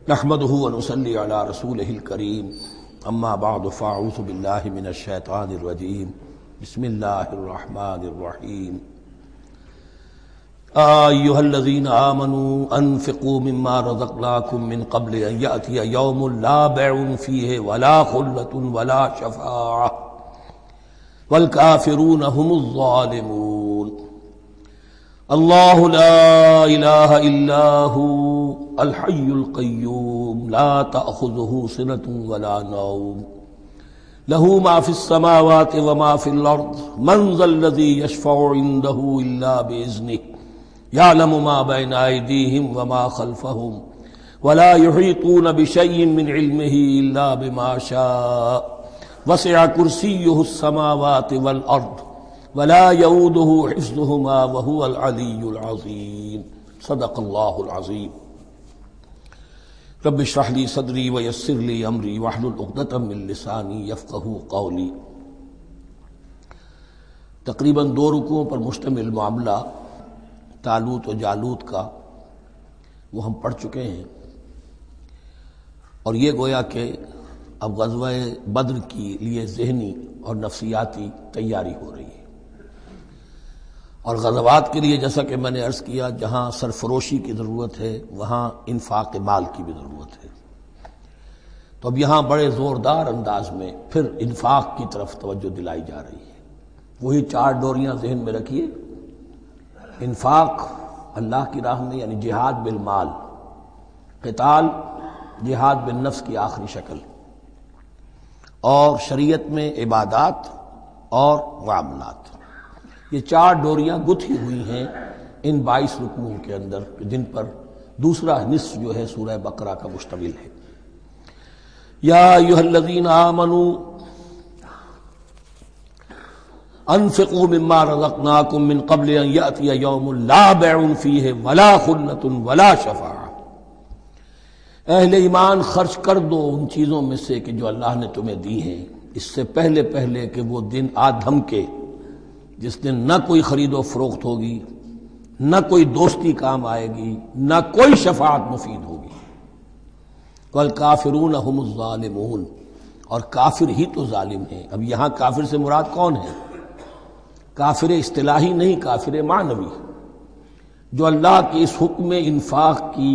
نحمده ونصلي على رسوله الكريم اما بعد فاعوذ بالله من الشيطان الرجيم بسم الله الرحمن الرحيم ايها الذين آمنوا انفقوا مما رزقناكم من قبل ان يأتي يوم لا بيع فيه ولا خلة ولا شفاعة والكافرون هم الظالمون اللہ لا الہ الا هو الحی القیوم لا تأخذه سنة ولا نوم له ما في السماوات وما في الارض من ذا الذي يشفع عنده الا باذنه يعلم ما بين ايديهم وما خلفهم ولا يحيطون بشيء من علمه الا بما شاء وسع كرسيه السماوات والارض ولا يؤوده حفظهما وهو العلي العظيم صدق الله العظيم رب اشرح لي صدري ويسر لي امري واحلل عقدة من لساني يفقهوا قولي۔ تقریباً 2 رکوعوں پر مشتمل معاملہ طالوت و جالوت کا وہ ہم پڑھ چکے ہیں، اور یہ گویا کہ اب غزوہ بدر کے لیے ذہنی اور نفسیاتی تیاری ہو رہی ہے، اور غزوات کے لیے جیسا کہ میں نے عرض کیا جہاں سرفروشی کی ضرورت ہے وہاں انفاق مال کی بھی ضرورت ہے، تو اب یہاں بڑے زوردار انداز میں پھر انفاق کی طرف توجہ دلائی جا رہی ہے۔ وہی 4 ڈوریاں ذہن میں رکھیے، انفاق اللہ کی راہ میں یعنی جہاد بالمال، قتال جہاد بالنفس کی آخری شکل، اور شریعت میں عبادات اور معاملات، یہ 4 ڈوریاں گتھی ہوئی ہیں ان 22 رکوعوں کے اندر، جن پر دوسرا نصف جو ہے سورہ بقرہ کا مشتمل ہے۔ یا ایھا الذین آمنوا انفقوا مما رزقناکم من قبل ان یأتی یوم لا بیع فیہ ولا خلة ولا شفاعة، اہل ایمان خرچ کر دو ان چیزوں میں سے کہ جو اللہ نے تمہیں دی ہیں، اس سے پہلے کہ وہ دن آ دھمکے جس دن نہ کوئی خرید و فروخت ہوگی، نہ کوئی دوستی کام آئے گی، نہ کوئی شفاعت مفید ہوگی۔ والکافرون هم الظالمون، اور کافر ہی تو ظالم ہیں۔ اب یہاں کافر سے مراد کون ہے؟ کافر اصطلاحی نہیں، کافر معنوی، جو اللہ کے اس حکم انفاق کی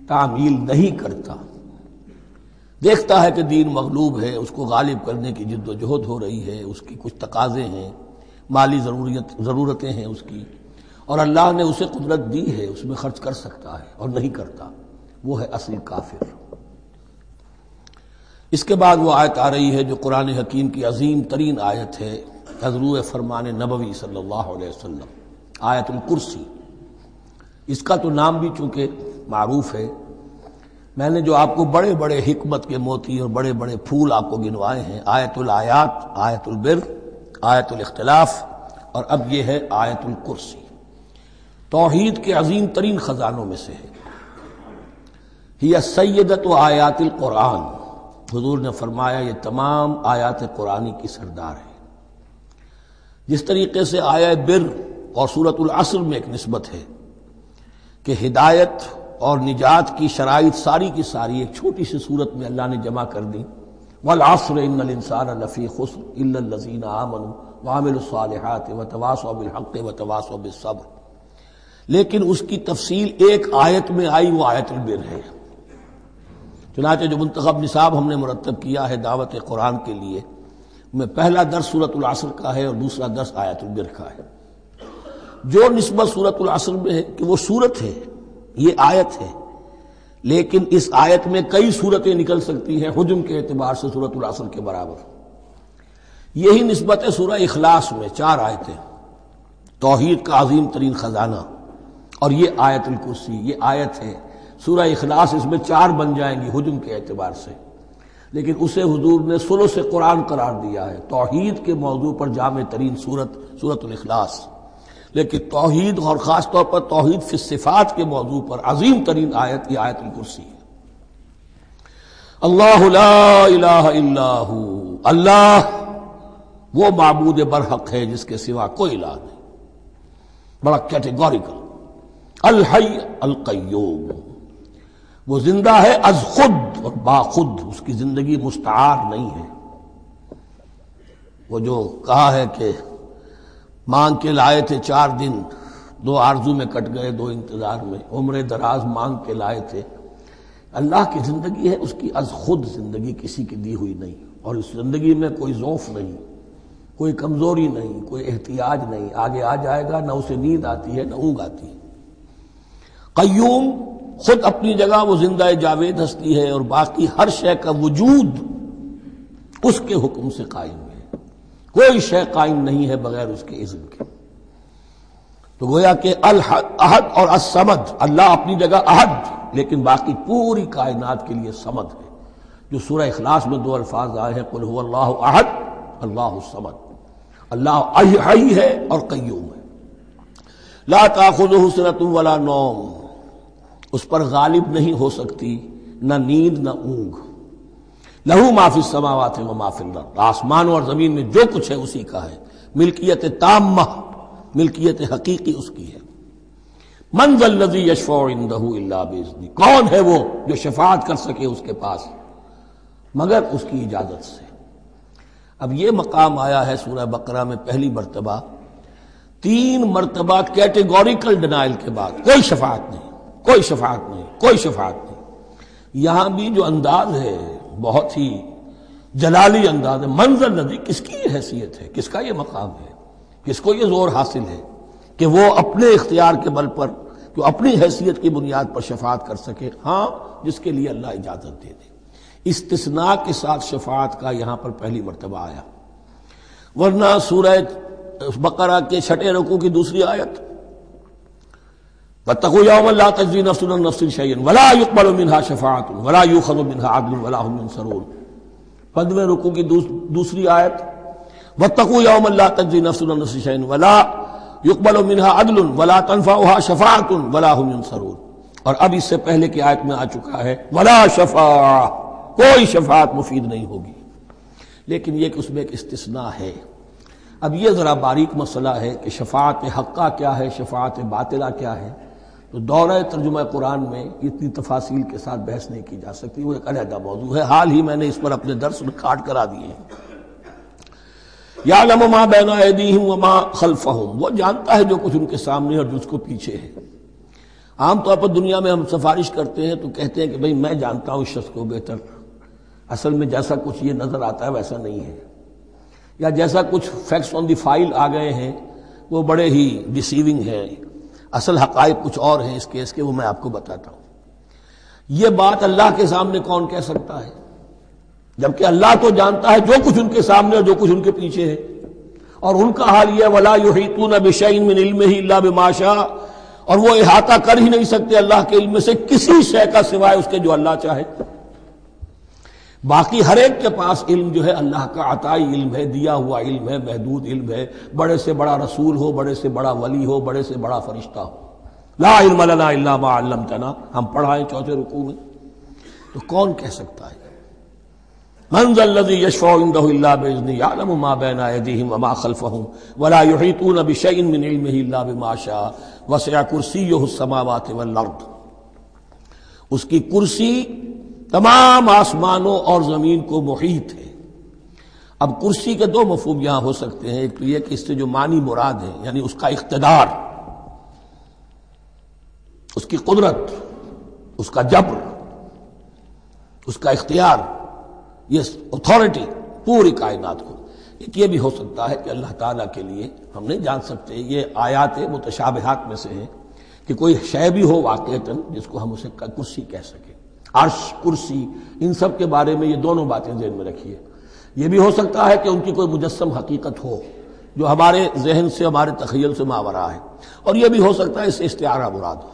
تعمیل نہیں کرتا، دیکھتا ہے کہ دین مغلوب ہے، اس کو غالب کرنے کی جد و جہد ہو رہی ہے، اس کی کچھ تقاضے ہیں، مالی ضرورتیں ہیں اس کی، اور اللہ نے اسے قدرت دی ہے، اس میں خرچ کر سکتا ہے اور نہیں کرتا، وہ ہے اصل کافر۔ اس کے بعد وہ آیت آ رہی ہے جو قرآن حکیم کی عظیم ترین آیت ہے، حضور فرمان نبوی صلی اللہ علیہ وسلم، آیت الکرسی۔ اس کا تو نام بھی چونکہ معروف ہے، میں نے جو آپ کو بڑے بڑے حکمت کے موتی اور بڑے بڑے پھول آپ کو گنوائے ہیں، آیت الآیات، آیت البر، آیت الاختلاف، اور اب یہ ہے آیت الکرسی، توحید کے عظیم ترین خزانوں میں سے ہے۔ ہی سیدۃ آیات القرآن، حضور نے فرمایا یہ تمام آیات قرآنی کی سردار ہے۔ جس طریقے سے آیہ بر اور سورۃ العصر میں ایک نسبت ہے کہ ہدایت اور نجات کی شرائط ساری کی ساری ایک چھوٹی سی صورت میں اللہ نے جمع کر دی، والعصر ان الانسان لفی خسر الا الذین آمنوا وعملوا الصالحات وتواصوا بالحق وتواصوا بالصبر، لیکن اس کی تفصیل ایک آیت میں آئی، وہ آیت البر ہے۔ چنانچہ جو منتخب نصاب ہم نے مرتب کیا ہے دعوت قرآن کے لیے، میں پہلا درس سورۃ العصر کا ہے اور دوسرا درس آیت البر کا ہے۔ جو نسبت سورۃ العصر میں ہے کہ وہ سورت ہے، یہ آیت ہے، لیکن اس آیت میں کئی صورتیں نکل سکتی ہیں حجم کے اعتبار سے سورۃ العصر کے برابر۔ یہی نسبت ہے سورہ اخلاص میں، 4 آیتیں، توحید کا عظیم ترین خزانہ، اور یہ آیت الکرسی، یہ آیت ہے۔ سورہ اخلاص اس میں 4 بن جائیں گی حجم کے اعتبار سے، لیکن اسے حضور نے ثلث قرآن قرار دیا ہے، توحید کے موضوع پر جامع ترین سورۃ الاخلاص، لیکن توحید اور خاص طور پر توحید فی الصفات کے موضوع پر عظیم ترین آیت یہ آیت الکرسی ہے۔ اللہ لا الہ الا ہو، اللہ وہ معبود برحق ہے جس کے سوا کوئی الہ نہیں، بڑا کیٹیگوریکل۔ الحی القیوم، وہ زندہ ہے از خود اور باخود، اس کی زندگی مستعار نہیں ہے۔ وہ جو کہا ہے کہ مانگ کے لائے تھے 4 دن، 2 آرزو میں کٹ گئے، 2 انتظار میں، عمر دراز مانگ کے لائے تھے۔ اللہ کی زندگی ہے، اس کی از خود زندگی کسی کی دی ہوئی نہیں، اور اس زندگی میں کوئی ضعف نہیں، کوئی کمزوری نہیں، کوئی احتیاج نہیں، آگے آ جائے گا، نہ اسے نیند آتی ہے نہ اونگ آتی ہے۔ قیوم، خود اپنی جگہ وہ زندہ جاوید ہستی ہے، اور باقی ہر شے کا وجود اس کے حکم سے قائم ہے، کوئی شے قائم نہیں ہے بغیر اس کے اذن کے۔ تو گویا کہ احد اور الصمد، اللہ اپنی جگہ احد، لیکن باقی پوری کائنات کے لیے صمد ہے، جو سورہ اخلاص میں 2 الفاظ آئے ہیں، قل هو اللہ احد اللہ الصمد۔ اللہ حی ہے اور قیوم ہے، لا تاخذہ سنۃ ولا نوم، اس پر غالب نہیں ہو سکتی نہ نیند نہ اونگ۔ لہو ما فی السماوات و ما فی الارض، آسمانوں اور زمین میں جو کچھ ہے اسی کا ہے، ملکیت تامہ، ملکیت حقیقی اس کی ہے۔ من ذا الذی یشفع عندہ الا باذنہ، کون ہے وہ جو شفاعت کر سکے اس کے پاس مگر اس کی اجازت سے۔ اب یہ مقام آیا ہے سورہ بقرہ میں پہلی مرتبہ، 3 مرتبہ کیٹیگوریکل ڈینائل کے بعد، کوئی شفاعت نہیں، کوئی شفاعت نہیں، کوئی شفاعت نہیں۔ یہاں بھی جو انداز ہے بہت ہی جلالی انداز ہے، منظر الذی، کس کی یہ حیثیت ہے، کس کا یہ مقام ہے، کس کو یہ زور حاصل ہے کہ وہ اپنے اختیار کے بل پر، جو اپنی حیثیت کی بنیاد پر شفاعت کر سکے؟ ہاں، جس کے لیے اللہ اجازت دے دے۔ استثناء کے ساتھ شفاعت کا یہاں پر پہلی مرتبہ آیا، ورنہ سورہ بقرہ کے 6 رکوع کی دوسری آیت، وَاتَّقُوا يَوْمًا لَا تَجْزِي نَفْسٌ عَن نَفْسٍ شَيْئًا وَلَا يُقْبَلُ مِنْهَا شَفَاعَةٌ وَلَا يُؤْخَذُ مِنْهَا عَدْلٌ وَلَا هُمْ يُنصَرُونَ۔ 15ویں رکوع کی دوسری آیت، وَاتَّقُوا يَوْمًا لَا تَجْزِي نَفْسٌ عَن نَفْسٍ شَيْئًا وَلَا يُقْبَلُ مِنْهَا عَدْلٌ وَلَا تَنفَعُهَا شَفَاعَةٌ وَلَا هُمْ يُنصَرُونَ۔ اور اب اس سے پہلے کی آیت میں آ چکا ہے وَلَا شَفَاعَةٌ، کوئی شفاعت مفید نہیں ہوگی، لیکن یہ کہ اس میں ایک استثناء ہے۔ اب یہ ذرا باریک مسئلہ ہے کہ شفاعت حقہ کیا ہے، شفاعت باطلہ کیا ہے، تو دورہ ترجمہ قرآن میں اتنی تفاصیل کے ساتھ بحث نہیں کی جا سکتی، وہ ایک علیحدہ موضوع ہے، حال ہی میں نے اس پر اپنے درس ریکارڈ کرا دیے ہیں۔ یعلم ما بین ایدیہم وما خلفہم، وہ جانتا ہے جو کچھ ان کے سامنے اور جو اس کو پیچھے ہے۔ عام طور پر دنیا میں ہم سفارش کرتے ہیں تو کہتے ہیں کہ بھئی میں جانتا ہوں اس شخص کو بہتر، اصل میں جیسا کچھ یہ نظر آتا ہے ویسا نہیں ہے، یا جیسا کچھ فیکٹس آن دی فائل آ گئے ہیں وہ بڑے ہی ڈیسیونگ ہیں، اصل حقائق کچھ اور ہیں اس کیس کے، وہ میں آپ کو بتاتا ہوں۔ یہ بات اللہ کے سامنے کون کہہ سکتا ہے، جبکہ اللہ تو جانتا ہے جو کچھ ان کے سامنے اور جو کچھ ان کے پیچھے ہے، اور ان کا حال یہ وَلَا يُحِيطُونَ بِشَيْءٍ مِّنْ عِلْمِهِ إِلَّا بِمَا شَاءَ، اور وہ احاطہ کر ہی نہیں سکتے اللہ کے علم سے کسی شے کا سوائے اس کے جو اللہ چاہے۔ باقی ہر ایک کے پاس علم جو ہے اللہ کا عطائی علم ہے، دیا ہوا علم ہے، محدود علم ہے، بڑے سے بڑا رسول ہو، بڑے سے بڑا ولی ہو، بڑے سے بڑا فرشتہ ہو۔ لا علم لنا الا ما علمتنا، ہم پڑھائیں 4 رکوع میں، تو کون کہہ سکتا ہے؟ من ذا الذی یشفع عندہ الا باذنہ یعلم ما بین ایدیہم وما خلفہم ولا یحیطون بشیء من علمہ الا بما شاء وسع کرسیہ السماوات والارض، اس کی کرسی تمام آسمانوں اور زمین کو محیط ہے۔ اب کرسی کے 2 مفہوم یہاں ہو سکتے ہیں، ایک تو یہ کہ اس سے جو معنی مراد ہے یعنی اس کا اقتدار، اس کی قدرت، اس کا جبر، اس کا اختیار، یہ اتھارٹی پوری کائنات کو۔ ایک یہ بھی ہو سکتا ہے کہ اللہ تعالیٰ کے لیے ہم نہیں جان سکتے، یہ آیات متشابہات میں سے ہے کہ کوئی شے بھی ہو واقعتاً جس کو ہم اسے کرسی کہہ سکیں، عرش، کرسی، ان سب کے بارے میں یہ دونوں باتیں ذہن میں رکھیے۔ یہ بھی ہو سکتا ہے کہ ان کی کوئی مجسم حقیقت ہو جو ہمارے ذہن سے، ہمارے تخیل سے ماورا ہے، اور یہ بھی ہو سکتا ہے اس سے استعارہ مراد ہو،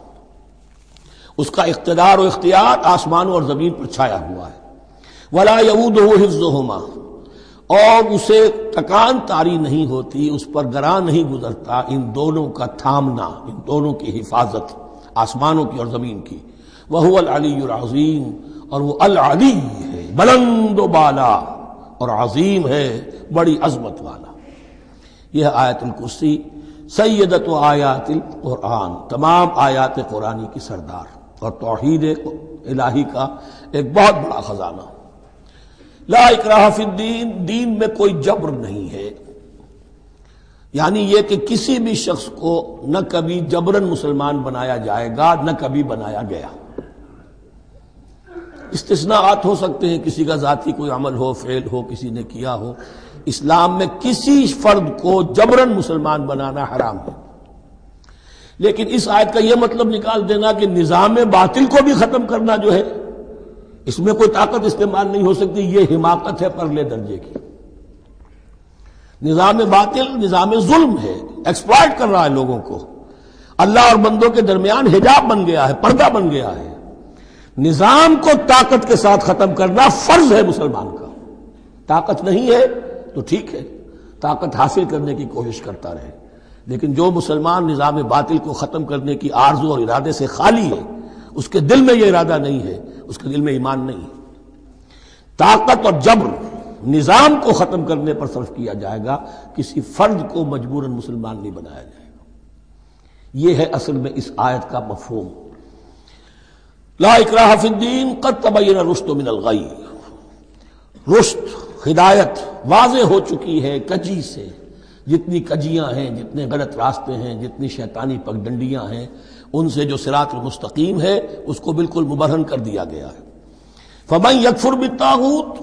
اس کا اقتدار و اختیار آسمانوں اور زمین پر چھایا ہوا ہے۔ ولا یؤودہ حفظہما، اور اسے تکان طاری نہیں ہوتی، اس پر گراں نہیں گزرتا ان دونوں کا تھامنا، ان دونوں کی حفاظت، آسمانوں کی اور زمین کی۔ وہو العلی العظیم، اور وہ العلی ہے، بلند و بالا اور عظیم ہے، بڑی عظمت والا۔ یہ آیت الکرسی سیدۃ آیات القرآن، تمام آیات قرآنی کی سردار، اور توحید الہی کا ایک بہت بڑا خزانہ۔ لا اکراہ فی الدین، دین میں کوئی جبر نہیں ہے، یعنی یہ کہ کسی بھی شخص کو نہ کبھی جبراً مسلمان بنایا جائے گا نہ کبھی بنایا گیا۔ استثناءات ہو سکتے ہیں، کسی کا ذاتی کوئی عمل ہو، فعل ہو، کسی نے کیا ہو۔ اسلام میں کسی فرد کو جبراً مسلمان بنانا حرام ہے، لیکن اس آیت کا یہ مطلب نکال دینا کہ نظام باطل کو بھی ختم کرنا جو ہے اس میں کوئی طاقت استعمال نہیں ہو سکتی، یہ حماقت ہے پرلے درجے کی۔ نظام باطل نظام ظلم ہے، ایکسپلائٹ کر رہا ہے لوگوں کو، اللہ اور بندوں کے درمیان حجاب بن گیا ہے، پردہ بن گیا ہے۔ نظام کو طاقت کے ساتھ ختم کرنا فرض ہے مسلمان کا۔ طاقت نہیں ہے تو ٹھیک ہے، طاقت حاصل کرنے کی کوشش کرتا رہے، لیکن جو مسلمان نظام باطل کو ختم کرنے کی آرزو اور ارادے سے خالی ہے، اس کے دل میں یہ ارادہ نہیں ہے، اس کے دل میں ایمان نہیں ہے۔ طاقت اور جبر نظام کو ختم کرنے پر صرف کیا جائے گا، کسی فرد کو مجبوراً مسلمان نہیں بنایا جائے گا۔ یہ ہے اصل میں اس آیت کا مفہوم۔ لا اکراہ فی الدین قد تبین الرشد من الغی، رشد ہدایت واضح ہو چکی ہے کجی سے، جتنی کجیاں ہیں، جتنے غلط راستے ہیں، جتنی شیطانی پگڈنڈیاں ہیں، ان سے جو صراط المستقیم ہے اس کو بالکل مبرہن کر دیا گیا ہے۔ فمن یکفر بالطاغوت،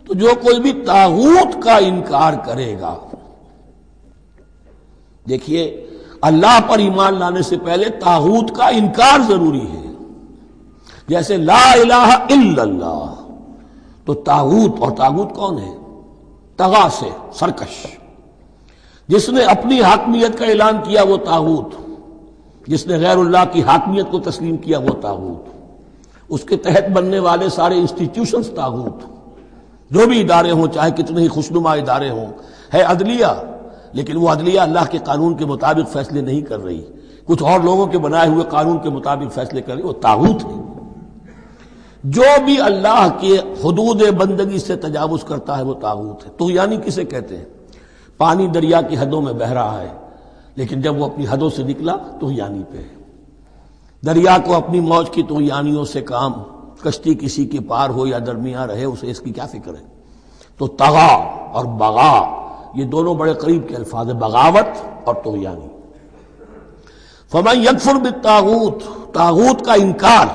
تو جو کوئی بھی طاغوت کا انکار کرے گا، دیکھیے اللہ پر ایمان لانے سے پہلے طاغوت کا انکار ضروری ہے۔ جیسے لا الہ الا اللہ، تو طاغوت، اور طاغوت کون ہے؟ طغا سے سرکش، جس نے اپنی حاکمیت کا اعلان کیا وہ طاغوت، جس نے غیر اللہ کی حاکمیت کو تسلیم کیا وہ طاغوت، اس کے تحت بننے والے سارے انسٹیٹیوشنز طاغوت، جو بھی ادارے ہوں، چاہے کتنے ہی خوشنما ادارے ہوں۔ ہے عدلیہ، لیکن وہ عدلیہ اللہ کے قانون کے مطابق فیصلے نہیں کر رہی، کچھ اور لوگوں کے بنائے ہوئے قانون کے مطابق فیصلے کر رہی، وہ طاغوت ہے۔ جو بھی اللہ کے حدود بندگی سے تجاوز کرتا ہے وہ طاغوت ہے۔ طغیانی کسے کہتے ہیں؟ پانی دریا کی حدوں میں بہہ رہا ہے، لیکن جب وہ اپنی حدوں سے نکلا طغیانی پہ ہے۔ دریا کو اپنی موج کی طغیانیوں سے کام، کشتی کسی کے پار ہو یا درمیان رہے اسے اس کی کیا فکر ہے؟ تو طغا اور بغا یہ دونوں بڑے قریب کے الفاظ ہیں، بغاوت اور طغیانی۔ فمن یکفر بالطاغوت، طاغوت کا انکار،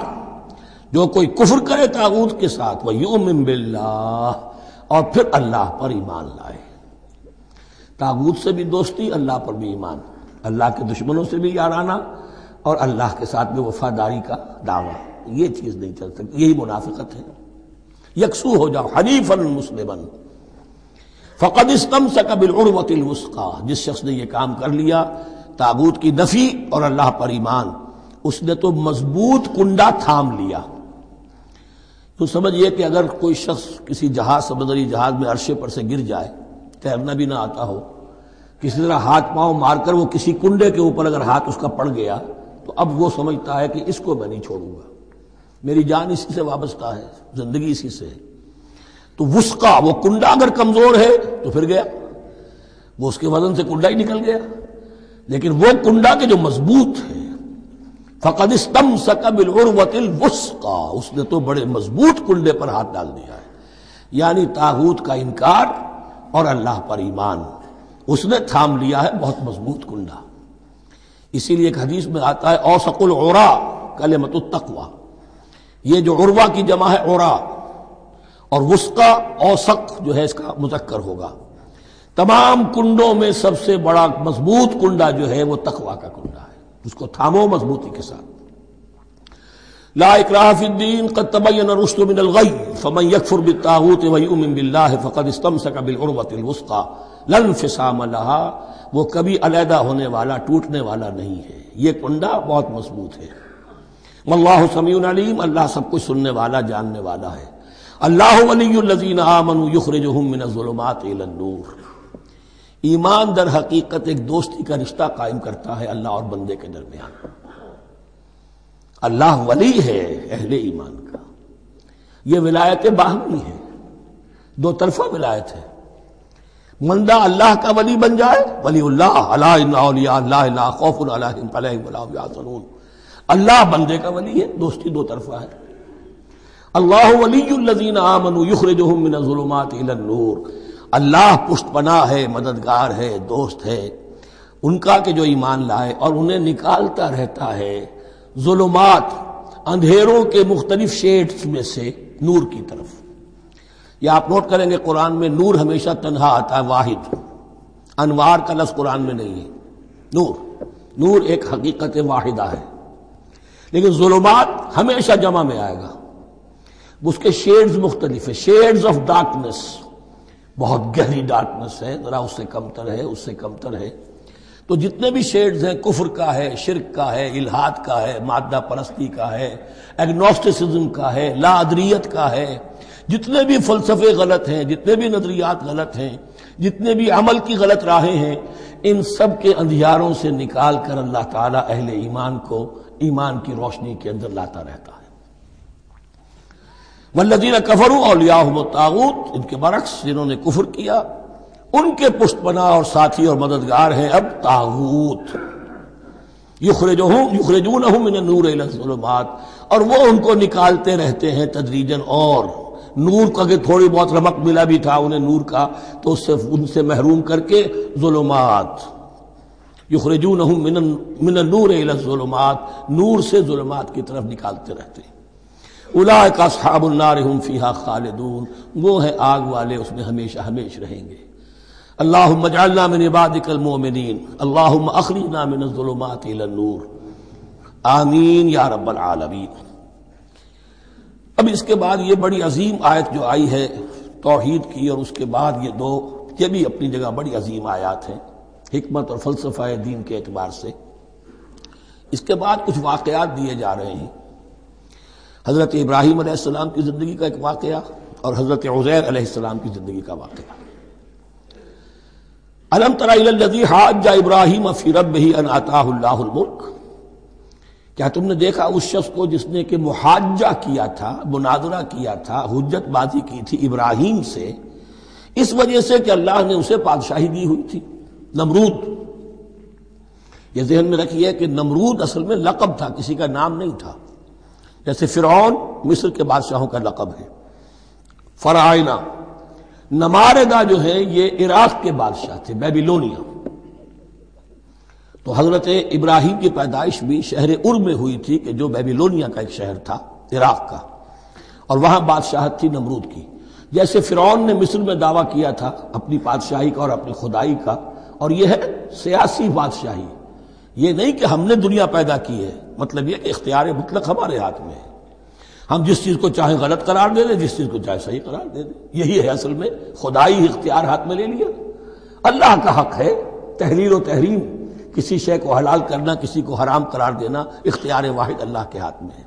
جو کوئی کفر کرے طاغوت کے ساتھ، وَیُؤْمِن بِاللَّهِ، اور پھر اللہ پر ایمان لائے۔ طاغوت سے بھی دوستی، اللہ پر بھی ایمان، اللہ کے دشمنوں سے بھی یارانہ، اور اللہ کے ساتھ بھی وفاداری کا دعویٰ، یہ چیز نہیں چل سکتی، یہی منافقت ہے۔ یکسو ہو جاؤ، حنیفا مسلما فقد استمسک بالعروۃ الوثقی، جس شخص نے یہ کام کر لیا، طاغوت کی نفی اور اللہ پر ایمان، اس نے تو مضبوط کنڈا تھام لیا۔ تو سمجھئے کہ اگر کوئی شخص کسی جہاز، سمندری جہاز میں عرشے پر سے گر جائے، تیرنا بھی نہ آتا ہو، کسی طرح ہاتھ پاؤں مار کر وہ کسی کنڈے کے اوپر اگر ہاتھ اس کا پڑ گیا، تو اب وہ سمجھتا ہے کہ اس کو میں نہیں چھوڑوں گا، میری جان اسی سے وابستہ ہے، زندگی اسی سے ہے۔ تو وثقہ، وہ کنڈا اگر کمزور ہے تو پھر گیا، وہ اس کے وزن سے کنڈا ہی نکل گیا، لیکن وہ کنڈا کے جو مضبوط ہے، فقد استمسک بالعروۃ الوثقی، اس نے تو بڑے مضبوط کنڈے پر ہاتھ ڈال دیا ہے، یعنی طاغوت کا انکار اور اللہ پر ایمان، اس نے تھام لیا ہے بہت مضبوط کنڈا۔ اسی لیے ایک حدیث میں آتا ہے اوثق العرا کلمۃ التقوی، یہ جو عروہ کی جمع ہے عرا، اور وثقہ اوثق جو ہے اس کا مذکر ہوگا۔ تمام کنڈوں میں سب سے بڑا مضبوط کنڈا جو ہے وہ تقوی کا کنڈا ہے، اس کو تھامو مضبوطی کے ساتھ۔ لا اکراہ فی الدین قد تبین الرشد من الغی فمن یکفر بالطاغوت ویؤمن باللہ فقد استمسک بالعروۃ الوثقی لا انفصام لها، وہ کبھی علیحدہ ہونے والا، ٹوٹنے والا نہیں ہے، یہ کنڈا بہت مضبوط ہے۔ واللہ سمیع علیم، اللہ سب کچھ سننے والا، جاننے والا ہے۔ اللہ ولی الذین آمنوا یخرجہم من الظلمات الی النور، ایمان در حقیقت ایک دوستی کا رشتہ قائم کرتا ہے اللہ اور بندے کے درمیان۔ اللہ ولی ہے اہل ایمان کا، یہ ولایت باہمی ہے، دو طرفہ ولایت ہے۔ بندہ اللہ کا ولی بن جائے، ولی اللہ، الا ان اولیاء اللہ لا خوف علیہم ولا هم يحزنون، اللہ بندے کا ولی ہے، دوستی دو طرفہ ہے۔ اللہ ولی الذین آمنوا یخرجہم من الظلمات الی النور، اللہ پشت پناہ ہے، مددگار ہے، دوست ہے ان کا کہ جو ایمان لائے اور انہیں نکالتا رہتا ہے ظلمات، اندھیروں کے مختلف شیڈز میں سے نور کی طرف۔ یہ آپ نوٹ کریں گے قرآن میں نور ہمیشہ تنہا آتا ہے، واحد، انوار کا لفظ قرآن میں نہیں ہے۔ نور ایک حقیقت واحدہ ہے، لیکن ظلمات ہمیشہ جمع میں آئے گا، اس کے شیڈز مختلف ہیں، شیڈز آف ڈارکنس، بہت گہری ڈارکنس ہے، ذرا اس سے کمتر ہے، اس سے کمتر ہے۔ تو جتنے بھی شیڈز ہیں، کفر کا ہے، شرک کا ہے، الحاد کا ہے، مادہ پرستی کا ہے، ایگنوسٹسزم کا ہے، لا ادریت کا ہے، جتنے بھی فلسفے غلط ہیں، جتنے بھی نظریات غلط ہیں، جتنے بھی عمل کی غلط راہیں ہیں، ان سب کے اندھیاروں سے نکال کر اللہ تعالیٰ اہل ایمان کو ایمان کی روشنی کے اندر لاتا رہتا ہے۔ والذین کفروا اولیاءہم الطاغوت، ان کے برعکس جنہوں نے کفر کیا ان کے پشت پناہ اور ساتھی اور مددگار ہیں اب طاغوت، یخرجونہم من النور الی الظلمات، اور وہ ان کو نکالتے رہتے ہیں تدریجاً، اور نور کا کہ تھوڑی بہت رمق ملا بھی تھا انہیں نور کا تو ان سے محروم کر کے ظلمات، یخرجونہم من النور الی الظلمات، نور سے ظلمات کی طرف نکالتے رہتے ہیں۔ اولئک اصحاب النار هم فیہا خالدون، وہ ہیں آگ والے، اس میں ہمیشہ ہمیشہ رہیں گے۔ اللہم اجعلنا من عبادک المؤمنین، اللہم اخرجنا من الظلمات الی النور، آمین یا رب العالمین۔ اب اس کے بعد یہ بڑی عظیم آیت جو آئی ہے توحید کی، اور اس کے بعد یہ بھی اپنی جگہ بڑی عظیم آیات ہیں حکمت اور فلسفہ دین کے اعتبار سے۔ اس کے بعد کچھ واقعات دیے جا رہے ہیں، حضرت ابراہیم علیہ السلام کی زندگی کا ایک واقعہ اور حضرت عزیر علیہ السلام کی زندگی کا واقعہ۔ الم تر الی الذی حاج ابراہیم فی ربہ ان آتاہ اللہ الملک، کیا تم نے دیکھا اس شخص کو جس نے کہ محاجہ کیا تھا، مناظرہ کیا تھا، حجت بازی کی تھی ابراہیم سے، اس وجہ سے کہ اللہ نے اسے بادشاہی دی ہوئی تھی، نمرود۔ یہ ذہن میں رکھیے کہ نمرود اصل میں لقب تھا، کسی کا نام نہیں تھا، جیسے فرعون مصر کے بادشاہوں کا لقب ہے، فرعونہ۔ نماردہ جو ہے یہ عراق کے بادشاہ تھے، بیبیلونیا۔ تو حضرت ابراہیم کی پیدائش بھی شہر ار میں ہوئی تھی کہ جو بیبیلونیا کا ایک شہر تھا عراق کا، اور وہاں بادشاہت تھی نمرود کی۔ جیسے فرعون نے مصر میں دعویٰ کیا تھا اپنی بادشاہی کا اور اپنی خدائی کا، اور یہ ہے سیاسی بادشاہی، یہ نہیں کہ ہم نے دنیا پیدا کی ہے، مطلب یہ کہ اختیار مطلق ہمارے ہاتھ میں ہے، ہم جس چیز کو چاہیں غلط قرار دے دیں، جس چیز کو چاہے صحیح قرار دے دیں۔ یہی ہے اصل میں خدائی اختیار ہاتھ میں لے لیا۔ اللہ کا حق ہے تحلیل و تحریم، کسی شے کو حلال کرنا، کسی کو حرام قرار دینا، اختیار واحد اللہ کے ہاتھ میں ہے۔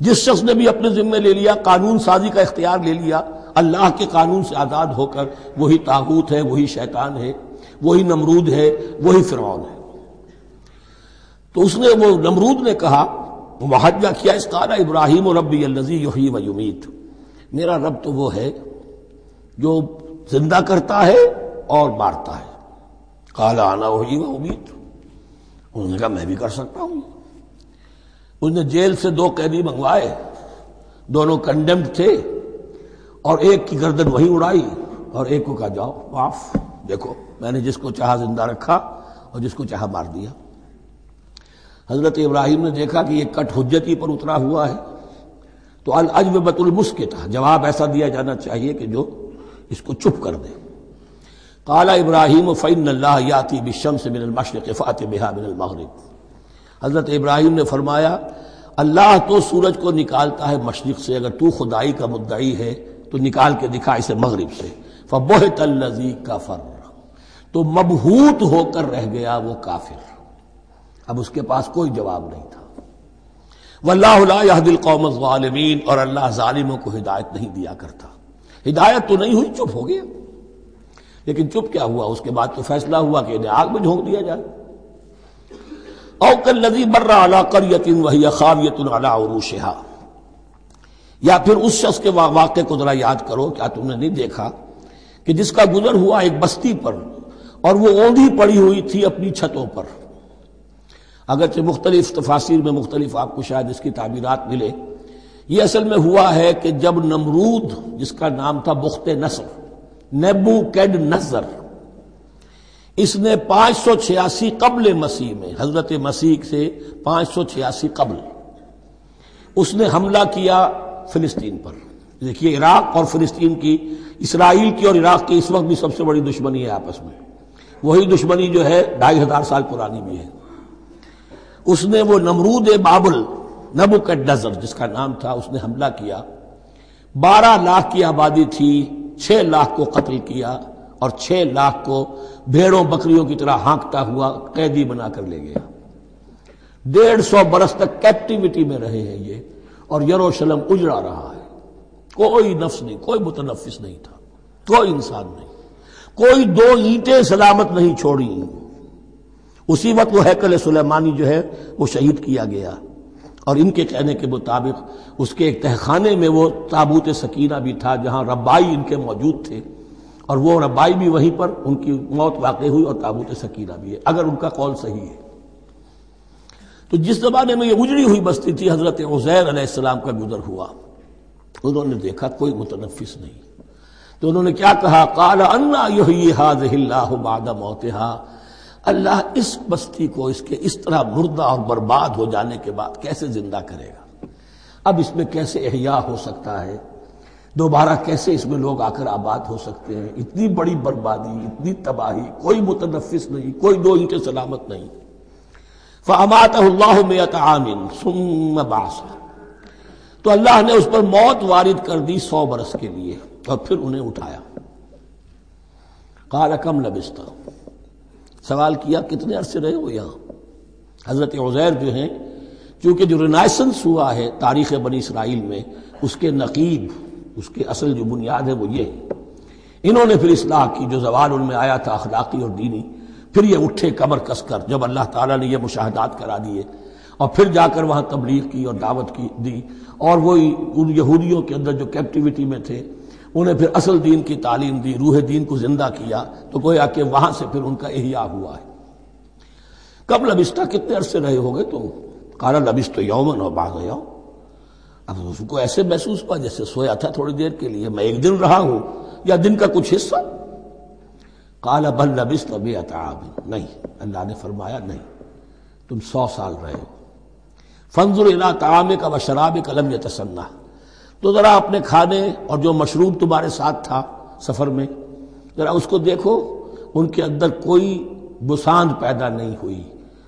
جس شخص نے بھی اپنے ذمے لے لیا، قانون سازی کا اختیار لے لیا اللہ کے قانون سے آزاد ہو کر، وہی طاغوت ہے، وہی شیطان ہے، وہی نمرود ہے، وہی فرعون ہے۔ تو اس نے، وہ نمرود نے کہا، محاجہ کیا، اس قال ابراہیم ربی الذی یحیی و یمیت، میرا رب تو وہ ہے جو زندہ کرتا ہے اور مارتا ہے۔ قال انا احیی و امیت، انہوں نے کہا میں بھی کر سکتا ہوں۔ اس نے جیل سے 2 قیدی منگوائے، دونوں کنڈیمڈ تھے، اور ایک کی گردن وہیں اڑائی اور ایک کو کہا جاؤ معاف، دیکھو میں نے جس کو چاہا زندہ رکھا اور جس کو چاہا مار دیا۔ حضرت ابراہیم نے دیکھا کہ یہ کٹ حجتی پر اترا ہوا ہے، تو الاجوبۃ المسکتہ، جواب ایسا دیا جانا چاہیے کہ جو اس کو چپ کر دے۔ قال ابراہیم فإن اللہ یاتی بالشمس من المشرق فأت بها من المغرب، حضرت ابراہیم نے فرمایا اللہ تو سورج کو نکالتا ہے مشرق سے، اگر تو خدائی کا مدعی ہے تو نکال کے دکھا اسے مغرب سے۔ فبہت الذی کفر، تو مبہوت ہو کر رہ گیا وہ کافر، اب اس کے پاس کوئی جواب نہیں تھا۔ واللہ لا یہدی القوم الظالمین، اور اللہ ظالموں کو ہدایت نہیں دیا کرتا۔ ہدایت تو نہیں ہوئی، چپ ہو گیا، لیکن چپ کیا ہوا، اس کے بعد تو فیصلہ ہوا کہ انہیں آگ میں جھونک دیا جائے۔ او کالذی مر علی قریۃ وہی خاویۃ علی عروشہا، یا پھر اس شخص کے واقعے کو ذرا یاد کرو، کیا تم نے نہیں دیکھا کہ جس کا گزر ہوا ایک بستی پر، اور وہ اوندھی پڑی ہوئی تھی اپنی چھتوں پر، اگرچہ مختلف تفاسیر میں مختلف آپ کو شاید اس کی تعبیرات ملے. یہ اصل میں ہوا ہے کہ جب نمرود جس کا نام تھا بخت نصر، نیبوکیڈنیزر، اس نے 586 قبل مسیح میں، حضرت مسیح سے 586 قبل، اس نے حملہ کیا فلسطین پر. دیکھیے عراق اور فلسطین کی، اسرائیل کی اور عراق کی اس وقت بھی سب سے بڑی دشمنی ہے آپس میں، وہی دشمنی جو ہے 2500 سال پرانی بھی ہے. اس نے وہ نمرود بابل، نیبوکیڈنیزر جس کا نام تھا، اس نے حملہ کیا. 12 لاکھ کی آبادی تھی، 6 لاکھ کو قتل کیا اور 6 لاکھ کو بھیڑوں بکریوں کی طرح ہانکتا ہوا قیدی بنا کر لے گیا. 150 برس تک کیپٹیوٹی میں رہے ہیں یہ، اور یروشلم اجڑا رہا ہے. کوئی نفس نہیں، کوئی متنفس نہیں تھا، کوئی انسان نہیں، کوئی 2 اینٹیں سلامت نہیں چھوڑی. اسی وقت وہ ہیکل سلیمانی جو ہے وہ شہید کیا گیا، اور ان کے کہنے کے مطابق اس کے ایک تہخانے میں وہ تابوت سکینہ بھی تھا جہاں ربائی ان کے موجود تھے، اور وہ ربائی بھی وہیں پر ان کی موت واقع ہوئی، اور تابوت سکینہ بھی ہے اگر ان کا قول صحیح ہے. تو جس زمانے میں یہ اجڑی ہوئی بستی تھی، حضرت عزیر علیہ السلام کا گزر ہوا، انہوں نے دیکھا کوئی متنفس نہیں، تو انہوں نے کیا کہا، قال انا یحیی ھذہ اللہ بعد موتھا، اللہ اس بستی کو اس کے اس طرح مردہ اور برباد ہو جانے کے بعد کیسے زندہ کرے گا؟ اب اس میں کیسے احیاء ہو سکتا ہے؟ دوبارہ کیسے اس میں لوگ آ کر آباد ہو سکتے ہیں؟ اتنی بڑی بربادی، اتنی تباہی، کوئی متنفس نہیں، کوئی 2 اینٹیں سلامت نہیں. فَأَمَاتَهُ اللَّهُ مِئَةَ عَامٍ ثُمَّ بَعَثَهُ، تو اللہ نے اس پر موت وارد کر دی 100 برس کے لیے، اور پھر انہیں اٹھایا. قَالَ كَمْ لَبِثْتَ، سوال کیا کتنے عرصے رہے ہو یہاں؟ حضرت عزیر جو ہیں، چونکہ جو رینائسنس ہوا ہے تاریخ بنی اسرائیل میں، اس کے نقیب، اس کے اصل جو بنیاد ہے وہ یہ ہے. انہوں نے پھر اصلاح کی، جو زوال ان میں آیا تھا اخلاقی اور دینی، پھر یہ اٹھے کمر کس کر جب اللہ تعالیٰ نے یہ مشاہدات کرا دیے، اور پھر جا کر وہاں تبلیغ کی اور دعوت کی دی، اور وہی ان یہودیوں کے اندر جو کیپٹیوٹی میں تھے انہیں پھر اصل دین کی تعلیم دی، روح دین کو زندہ کیا. تو گویا کہ وہاں سے پھر ان کا احیاء ہوا ہے. کب لبثت، کتنے عرصے رہے ہوگے تم؟ قال لبثت یوما و بعض یوم، اب اس کو ایسے محسوس ہوا جیسے سویا تھا تھوڑی دیر کے لیے، میں 1 دن رہا ہوں یا دن کا کچھ حصہ. قال بل لبثت 100 عام، نہیں، اللہ نے فرمایا نہیں، تم 100 سال رہے ہو. فانظر الی طعامک و شرابک لم یتسنہ، تو ذرا اپنے کھانے اور جو مشروب تمہارے ساتھ تھا سفر میں، ذرا اس کو دیکھو، ان کے اندر کوئی بساند پیدا نہیں ہوئی،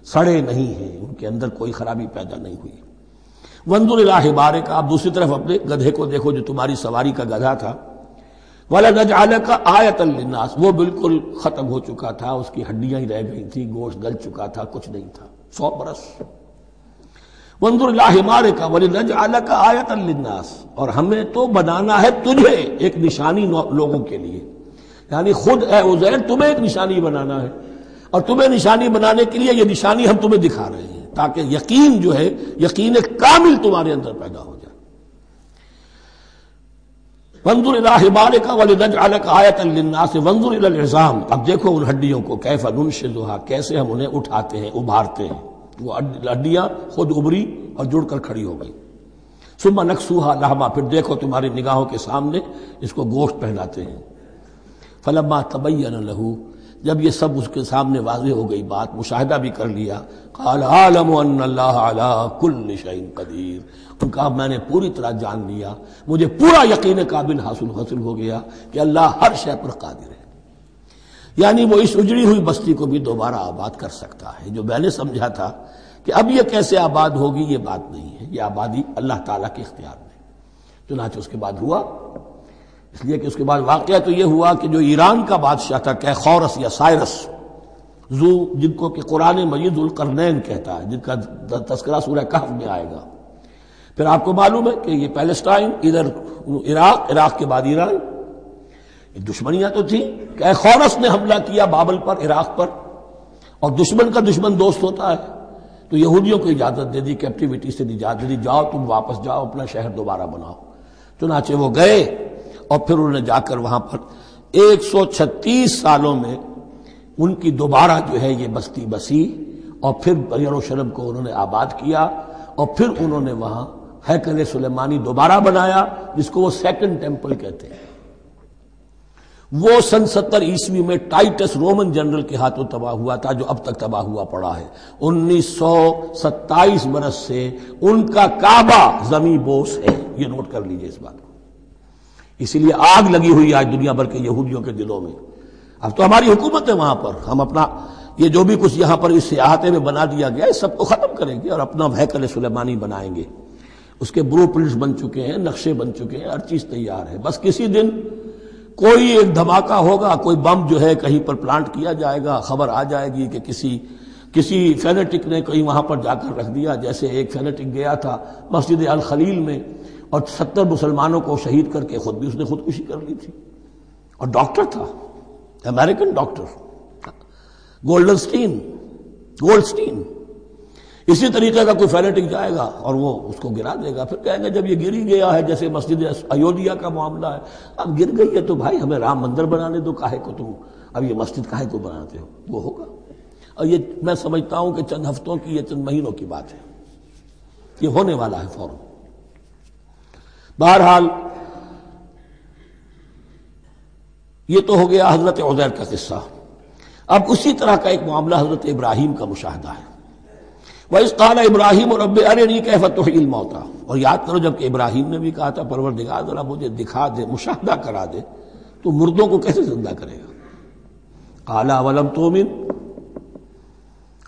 سڑے نہیں ہیں، ان کے اندر کوئی خرابی پیدا نہیں ہوئی. وانظر الی حمارک، آپ دوسری طرف اپنے گدھے کو دیکھو جو تمہاری سواری کا گدھا تھا. وَلَنَجْعَلَكَ آیَةً لِلنَّاسِ، وہ بالکل ختم ہو چکا تھا، اس کی ہڈیاں ہی رہ گئی تھی، گوشت گل چکا تھا، کچھ نہیں تھا. 100 برس. وانظر الی حمارک وَلِنَجْعَلَكَ آیَةً لِلنَّاسِ، اور ہمیں تو بنانا ہے تجھے ایک نشانی لوگوں کے لیے، یعنی خود اے عزیر تمہیں ایک نشانی بنانا ہے، اور تمہیں نشانی بنانے کے لیے یہ نشانی ہم تمہیں دکھا رہے ہیں تاکہ یقین جو ہے، یقین کامل تمہارے اندر پیدا ہو جائے. وانظر الی حمارک ولنجعلک آیۃ للناس وانظر الی العظام، اب دیکھو ان ہڈیوں کو، کیف ننشزھا، کیسے ہم انہیں اٹھاتے ہیں، ابھارتے ہیں. وہ ہڈیاں خود ابری اور جڑ کر کھڑی ہو گئی. ثم نکسوھا لحما، پھر دیکھو تمہاری نگاہوں کے سامنے اس کو گوشت پہناتے ہیں. فلما تبین لہ، جب یہ سب اس کے سامنے واضح ہو گئی بات، مشاہدہ بھی کر لیا، قال اعلم ان اللہ علی کل شیء قدیر، ان کا میں نے پوری طرح جان لیا، مجھے پورا یقین قابل حاصل ہو گیا کہ اللہ ہر شے پر قادر ہے. یعنی وہ اس اجڑی ہوئی بستی کو بھی دوبارہ آباد کر سکتا ہے. جو میں نے سمجھا تھا کہ اب یہ کیسے آباد ہوگی، یہ بات نہیں ہے، یہ آبادی اللہ تعالیٰ کے اختیار میں. چنانچہ اس کے بعد ہوا، اس لیے کہ اس کے بعد واقعہ تو یہ ہوا کہ جو ایران کا بادشاہ تھا کیخورس یا سائرس ذو، جن کو کہ قرآن مجید ذوالقرنین کہتا ہے، جن کا تذکرہ سورہ کہف میں آئے گا. پھر آپ کو معلوم ہے کہ یہ پیلسٹائن، ادھر عراق کے بعد ایران، دشمنیاں تو تھیں. کیخورس نے حملہ کیا بابل پر، عراق پر، اور دشمن کا دشمن دوست ہوتا ہے، تو یہودیوں کو اجازت دے دی، کیپٹیوٹی سے اجازت دے دی، جاؤ تم واپس جاؤ، اپنا شہر دوبارہ بناؤ. چنانچہ وہ گئے، اور پھر انہوں نے جا کر وہاں پر 136 سالوں میں ان کی دوبارہ جو ہے یہ بستی بسی، اور پھر یروشلم کو انہوں نے آباد کیا، اور پھر انہوں نے وہاں ہیکل سلیمانی دوبارہ بنایا، جس کو وہ سیکنڈ ٹیمپل کہتے ہیں۔ وہ سن 70 عیسوی میں ٹائٹس رومن جنرل کے ہاتھوں تباہ ہوا تھا، جو اب تک تباہ ہوا پڑا ہے۔ 1927 برس سے ان کا کعبہ زمیں بوس ہے، یہ نوٹ کر لیجئے اس بات کو۔ اسی لیے آگ لگی ہوئی آج دنیا بھر کے یہودیوں کے دلوں میں۔ اب تو ہماری حکومت ہے وہاں پر، ہم اپنا یہ جو بھی کچھ یہاں پر اس احاطے میں بنا دیا گیا ہے سب کو ختم کریں گے اور اپنا ہیکل سلیمانی بنائیں گے۔ اس کے بلو پرنٹس بن چکے ہیں، نقشے بن چکے ہیں، ہر چیز تیار ہے۔ بس کسی دن کوئی ایک دھماکہ ہوگا، کوئی بم جو ہے کہیں پر پلانٹ کیا جائے گا، خبر آ جائے گی کہ کسی فینیٹک نے کہیں وہاں پر جا کر رکھ دیا، جیسے ایک فینیٹک گیا تھا مسجد الخلیل میں اور 70 مسلمانوں کو شہید کر کے خود بھی اس نے خودکشی کر لی تھی، اور ڈاکٹر تھا، امریکن ڈاکٹر گولڈسٹین۔ اسی طریقے کا کوئی فینیٹک جائے گا اور وہ اس کو گرا دے گا، پھر کہیں گے جب یہ گر ہی گیا ہے، جیسے مسجد ایودھیا کا معاملہ ہے، اب گر گئی ہے تو بھائی ہمیں رام مندر بنانے دو، کاہے کو تم اب یہ مسجد کاہے کو بناتے ہو؟ وہ ہوگا، اور یہ میں سمجھتا ہوں کہ چند ہفتوں کی، یہ چند مہینوں کی بات ہے، یہ ہونے والا ہے فوراً۔ بہرحال یہ تو ہو گیا حضرت عزیر کا قصہ۔ اب اسی طرح کا ایک معاملہ حضرت ابراہیم کا مشاہدہ ہے۔ وَإِذْ قَالَ إِبْرَاهِيمُ رَبِّ أَرِنِي كَيْفَ تُحْيِي الْمَوْتَىٰ، اور یاد کرو جب کہ ابراہیم نے بھی کہا تھا پروردگار ذرا مجھے دکھا دے، مشاہدہ کرا دے، تو مردوں کو کیسے زندہ کرے گا؟ قَالَ أَوَلَمْ تُؤْمِنْ،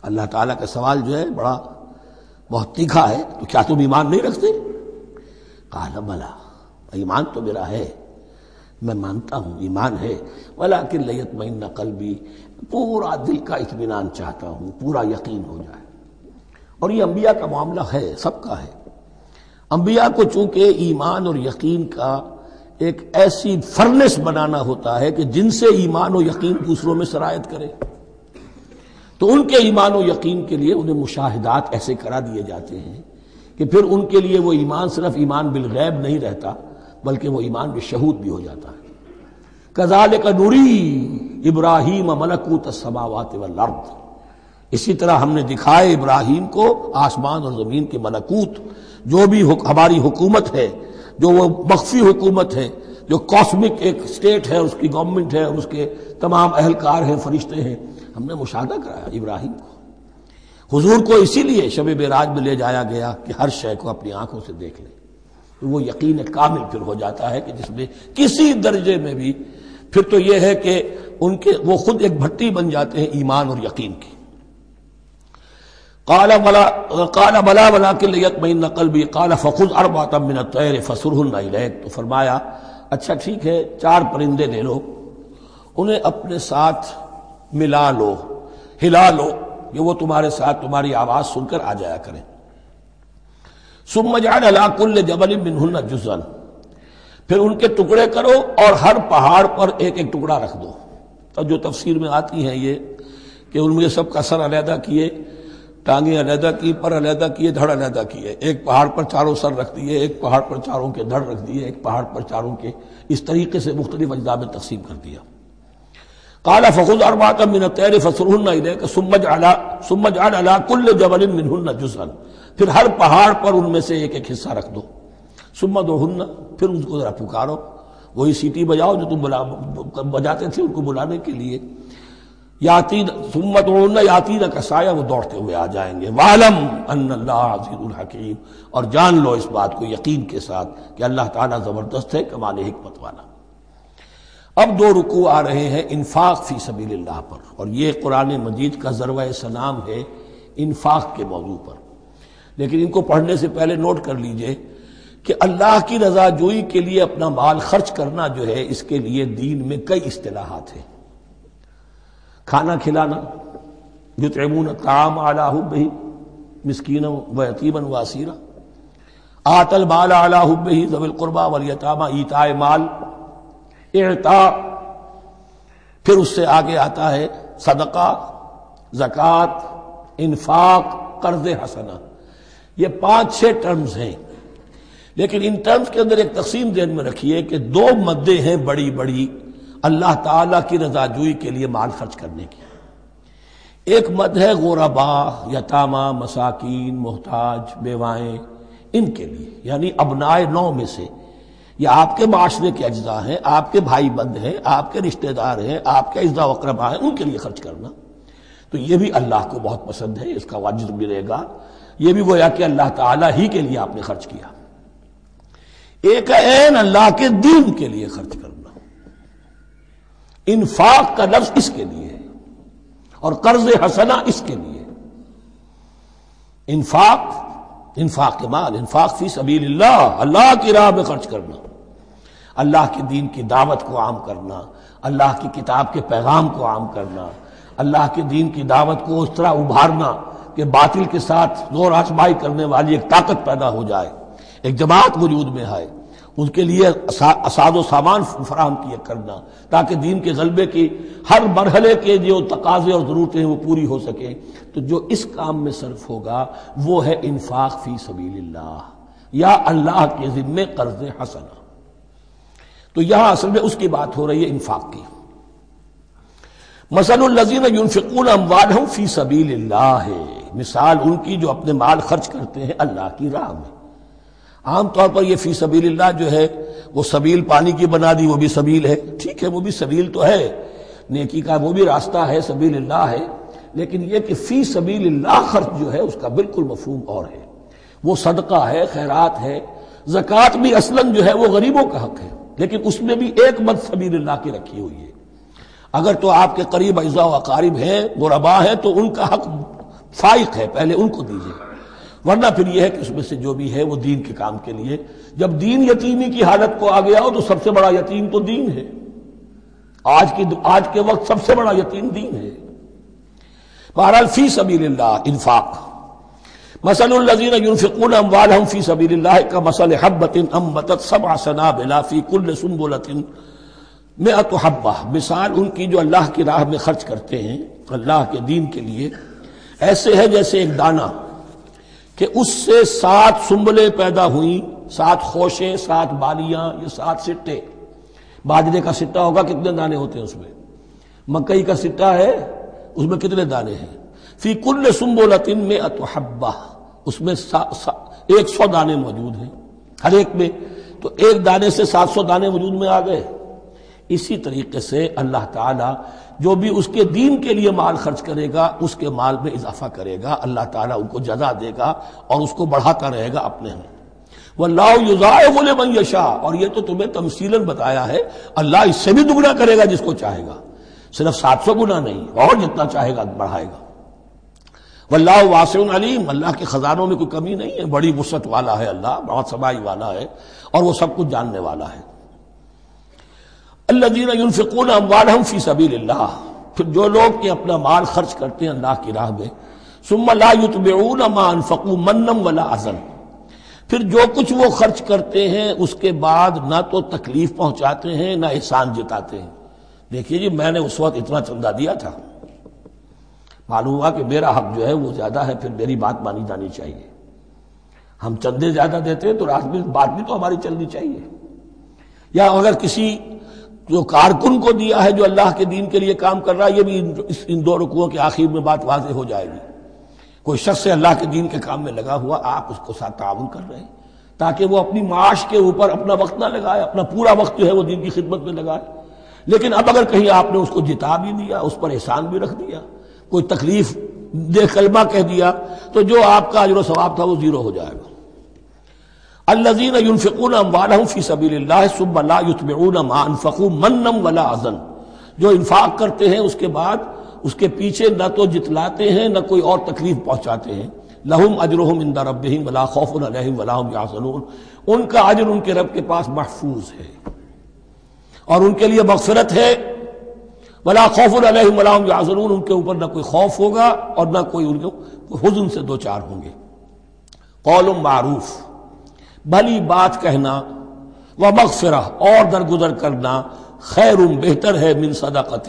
اللہ تعالیٰ کا سوال جو ہے بہت تیکھا ہے، تو کیا تم ایمان نہیں رکھتے؟ قَالَ بَلَىٰ، ایمان تو میرا ہے، میں مانتا ہوں ایمان ہے، وَلَٰكِن لِيَطْمَئِنَّ قَلْبِي، پورا دل کا اطمینان چاہتا ہوں، پورا یقین ہو جائے۔ اور یہ انبیاء کا معاملہ ہے، سب کا ہے۔ انبیاء کو چونکہ ایمان اور یقین کا ایک ایسی فرنس بنانا ہوتا ہے کہ جن سے ایمان و یقین دوسروں میں سرایت کرے، تو ان کے ایمان و یقین کے لیے انہیں مشاہدات ایسے کرا دیے جاتے ہیں کہ پھر ان کے لیے وہ ایمان صرف ایمان بالغیب نہیں رہتا، بلکہ وہ ایمان بالشہود بھی ہو جاتا ہے۔ کذالک نری ابراہیم ملکوت السماوات والارض، اسی طرح ہم نے دکھائے ابراہیم کو آسمان اور زمین کے ملکوت، جو بھی ہماری حکومت ہے، جو وہ مخفی حکومت ہے، جو کاسمک ایک اسٹیٹ ہے، اس کی گورنمنٹ ہے، اس کے تمام اہلکار ہیں، فرشتے ہیں، ہم نے مشاہدہ کرایا ابراہیم کو۔ حضور کو اسی لیے شب معراج میں لے جایا گیا کہ ہر شے کو اپنی آنکھوں سے دیکھ لیں، تو وہ یقین کامل پھر ہو جاتا ہے کہ جس میں کسی درجے میں بھی پھر تو یہ ہے کہ وہ خود ایک بھٹی بن جاتے ہیں ایمان اور یقین کی۔ قال بلا ولكن ليطمئن قلبي قال فخذ أربعة من الطير فصرهن إليك، تو فرمایا اچھا ٹھیک ہے، 4 پرندے لے لو، انہیں اپنے ساتھ ملا لو، ہلا لو، کہ وہ تمہارے ساتھ تمہاری آواز سن کر آ جایا کریں۔ ثم اجعل على كل جبل منهن جزءا، پھر ان کے ٹکڑے کرو اور ہر پہاڑ پر ایک ایک ٹکڑا رکھ دو۔ تو جو تفسیر میں آتی ہیں یہ کہ ان میں سب کا سر علیحدہ کیے، ٹانگیں علیحدہ کی، پر علیحدہ کیے، دھڑ علیحدہ کیے، ایک پہاڑ پر چاروں سر رکھ دیے، ایک پہاڑ پر چاروں کے دھڑ رکھ دیے، ایک پہاڑ پر چاروں کے، اس طریقے سے مختلف اجزاء میں تقسیم کر دیا۔ قال فخذ أربعة من الطير فصرهن إليك ثم اجعل على كل جبل منهن جزءا، پھر ہر پہاڑ پر ان میں سے ایک ایک حصہ رکھ دو۔ ثم ادعوهن، پھر ان کو ذرا پکارو، وہی سیٹی بجاؤ جو تم بجاتے تھے ان کو بلانے کے لیے۔ ثم ادعوهن يأتينك سعيا، وہ دوڑتے ہوئے آ جائیں گے۔ وَاعْلَمْ أَنَّ اللَّهَ عَزِيزٌ حَكِيمٌ، اور جان لو اس بات کو یقین کے ساتھ کہ اللہ تعالیٰ زبردست ہے، کمال حکمت والا۔ اب 2 رکوع آ رہے ہیں انفاق فی سبیل اللہ پر، اور یہ قرآن مجید کا ذروہ سلام ہے انفاق کے موضوع پر۔ لیکن ان کو پڑھنے سے پہلے نوٹ کر لیجئے کہ اللہ کی رضا جوئی کے لیے اپنا مال خرچ کرنا جو ہے، اس کے لیے دین میں کئی اصطلاحات ہیں۔ کھانا کھلانا، یطعمون الطعام علی حبہ مسکینا ویتیما واسیرا، آتى المال علی حبہ ذوی القربى والیتامى، ایتاء مال، اعطاء، پھر اس سے آگے آتا ہے صدقہ، زکوٰۃ، انفاق، قرض حسنہ۔ یہ 5-6 ٹرمز ہیں، لیکن ان ٹرمز کے اندر ایک تقسیم ذہن میں رکھیے کہ 2 مدیں ہیں بڑی بڑی اللہ تعالیٰ کی رضا جوئی کے لیے مال خرچ کرنے کی۔ ایک مد ہے غربا، یتامى، مساکین، محتاج، بیوائیں، ان کے لیے، یعنی ابنائے نو میں سے، یہ آپ کے معاشرے کے اجزاء ہیں، آپ کے بھائی بند ہیں، آپ کے رشتہ دار ہیں، آپ کے اجزاء و اقرباء ہیں، ان کے لیے خرچ کرنا تو یہ بھی اللہ کو بہت پسند ہے، اس کا اجر ملے گا۔ یہ بھی گویا کہ اللہ تعالیٰ ہی کے لیے آپ نے خرچ کیا۔ ایک عین اللہ کے دین کے لیے خرچ کرنا، انفاق کا لفظ اس کے لیے ہے، اور قرض حسنہ اس کے لیے۔ انفاق کے مال، انفاق فی سبیل اللہ، اللہ کی راہ میں خرچ کرنا، اللہ کے دین کی دعوت کو عام کرنا، اللہ کی کتاب کے پیغام کو عام کرنا، اللہ کے دین کی دعوت کو اس طرح ابھارنا کہ باطل کے ساتھ زور آزمائی کرنے والی ایک طاقت پیدا ہو جائے، ایک جماعت وجود میں آئے، ان کے لیے اساد و سامان فراہم کیا کرنا تاکہ دین کے غلبے کی ہر مرحلے کے جو تقاضے اور ضرورتیں ہیں وہ پوری ہو سکیں۔ تو جو اس کام میں صرف ہوگا وہ ہے انفاق فی سبیل اللہ یا اللہ کے ذمے قرض حسنہ۔ تو یہاں اصل میں اس کی بات ہو رہی ہے، انفاق کی۔ مثل الذین ينفقون اموالهم فی سبیل اللہ ہے، مثال ان کی جو اپنے مال خرچ کرتے ہیں اللہ کی راہ میں۔ عام طور پر یہ فی سبیل اللہ جو ہے وہ سبیل پانی کی بنا دی، وہ بھی سبیل ہے، ٹھیک ہے، وہ بھی سبیل تو ہے، نیکی کا وہ بھی راستہ ہے، سبیل اللہ ہے، لیکن یہ کہ فی سبیل اللہ خرچ جو ہے اس کا بالکل مفہوم اور ہے، وہ صدقہ ہے، خیرات ہے، زکوٰۃ بھی اصلاً جو ہے وہ غریبوں کا حق ہے، لیکن اس میں بھی ایک مد سبیل اللہ کی رکھی ہوئی ہے۔ اگر تو آپ کے قریب اعزاء و اقارب ہیں، غرباء ہیں، تو ان کا حق فائق ہے، پہلے ان کو دیجیے، ورنہ پھر یہ ہے کہ اس میں سے جو بھی ہے وہ دین کے کام کے لیے۔ جب دین یتیمی کی حالت کو آ گیا ہو تو سب سے بڑا یتیم تو دین ہے، آج کے وقت سب سے بڑا یتیم دین ہے۔ بہرحال فی سبیل اللہ انفاق۔ مثل الذین ينفقون اموالهم فی سبیل اللہ کمثل حبۃ انبتت سبع سنابل فی کل سنبلۃ مئۃ حبہ، مثال ان کی جو اللہ کی راہ میں خرچ کرتے ہیں اللہ کے دین کے لیے، ایسے ہے جیسے ایک دانہ کہ اس سے 7 سنبلیں پیدا ہوئیں، 7 خوشیں، 7 بالیاں، یہ 7 سٹے۔ باجرے کا سٹا ہوگا کتنے دانے ہوتے ہیں اس میں؟ مکئی کا سٹا ہے اس میں کتنے دانے ہیں؟ فی کل سنبلۃ مئۃ حبہ، اس میں 100 دانے موجود ہیں ہر ایک میں، تو ایک دانے سے 700 دانے وجود میں آ گئے۔ اسی طریقے سے اللہ تعالیٰ جو بھی اس کے دین کے لیے مال خرچ کرے گا اس کے مال میں اضافہ کرے گا، اللہ تعالیٰ ان کو جزا دے گا اور اس کو بڑھاتا رہے گا اپنے ہاں۔ واللہ یضاعف لمن یشاء، اور یہ تو تمہیں تمثیلاً بتایا ہے، اللہ اس سے بھی دگنا کرے گا جس کو چاہے گا، صرف 700 گنا نہیں، اور جتنا چاہے گا بڑھائے گا۔ واللہ واسع علیم، اللہ کے خزانوں میں کوئی کمی نہیں ہے، بڑی وسعت والا ہے اللہ، بہت سمائی والا ہے اور وہ سب کچھ جاننے والا ہے۔ الذین ينفقون اموالهم فی سبیل اللہ، پھر جو لوگ کہ اپنا مال خرچ کرتے ہیں اللہ کی راہ میں، ثم لا يتبعون ما انفقوا منا ولا اذى، پھر جو کچھ وہ خرچ کرتے ہیں اس کے بعد نہ تو تکلیف پہنچاتے ہیں نہ احسان جتاتے ہیں۔ دیکھیے جی میں نے اس وقت اتنا چندہ دیا تھا، معلوم ہوا کہ میرا حق جو ہے وہ زیادہ ہے، پھر میری بات مانی جانی چاہیے۔ ہم چندے زیادہ دیتے ہیں تو رات میں بات بھی تو ہماری چلنی چاہیے۔ یا اگر کسی جو کارکن کو دیا ہے جو اللہ کے دین کے لیے کام کر رہا ہے، یہ بھی ان 2 رکوعوں کے آخر میں بات واضح ہو جائے گی۔ کوئی شخص ہے اللہ کے دین کے کام میں لگا ہوا، آپ اس کو ساتھ تعاون کر رہے ہیں تاکہ وہ اپنی معاش کے اوپر اپنا وقت نہ لگائے، اپنا پورا وقت جو ہے وہ دین کی خدمت میں لگائے، لیکن اب اگر کہیں آپ نے اس کو جتا بھی دیا، اس پر احسان بھی رکھ دیا، کوئی تکلیف دے کلمہ کہہ دیا، تو جو آپ کا اجر و ثواب تھا وہ 0 ہو جائے گا۔ الذین ينفقون اموالهم فی سبیل اللہ ثم لا يتبعون ما انفقوا منا ولا اذى، جو انفاق کرتے ہیں اس کے بعد اس کے پیچھے نہ تو جتلاتے ہیں نہ کوئی اور تکلیف پہنچاتے ہیں۔ لہم اجرہم عند ربہم ولا خوف علیہم ولا هم یحزنون، ان کا اجر ان کے رب کے پاس محفوظ ہے اور ان کے لیے مغفرت ہے۔ ولا خوف علیہم ولا هم یحزنون، ان کے اوپر نہ کوئی خوف ہوگا اور نہ کوئی ان کو حزن سے دوچار ہوں گے۔ قول معروف، بھلی بات کہنا، ومغفرہ اور درگزر کرنا، خیر بہتر ہے من صدقۃ،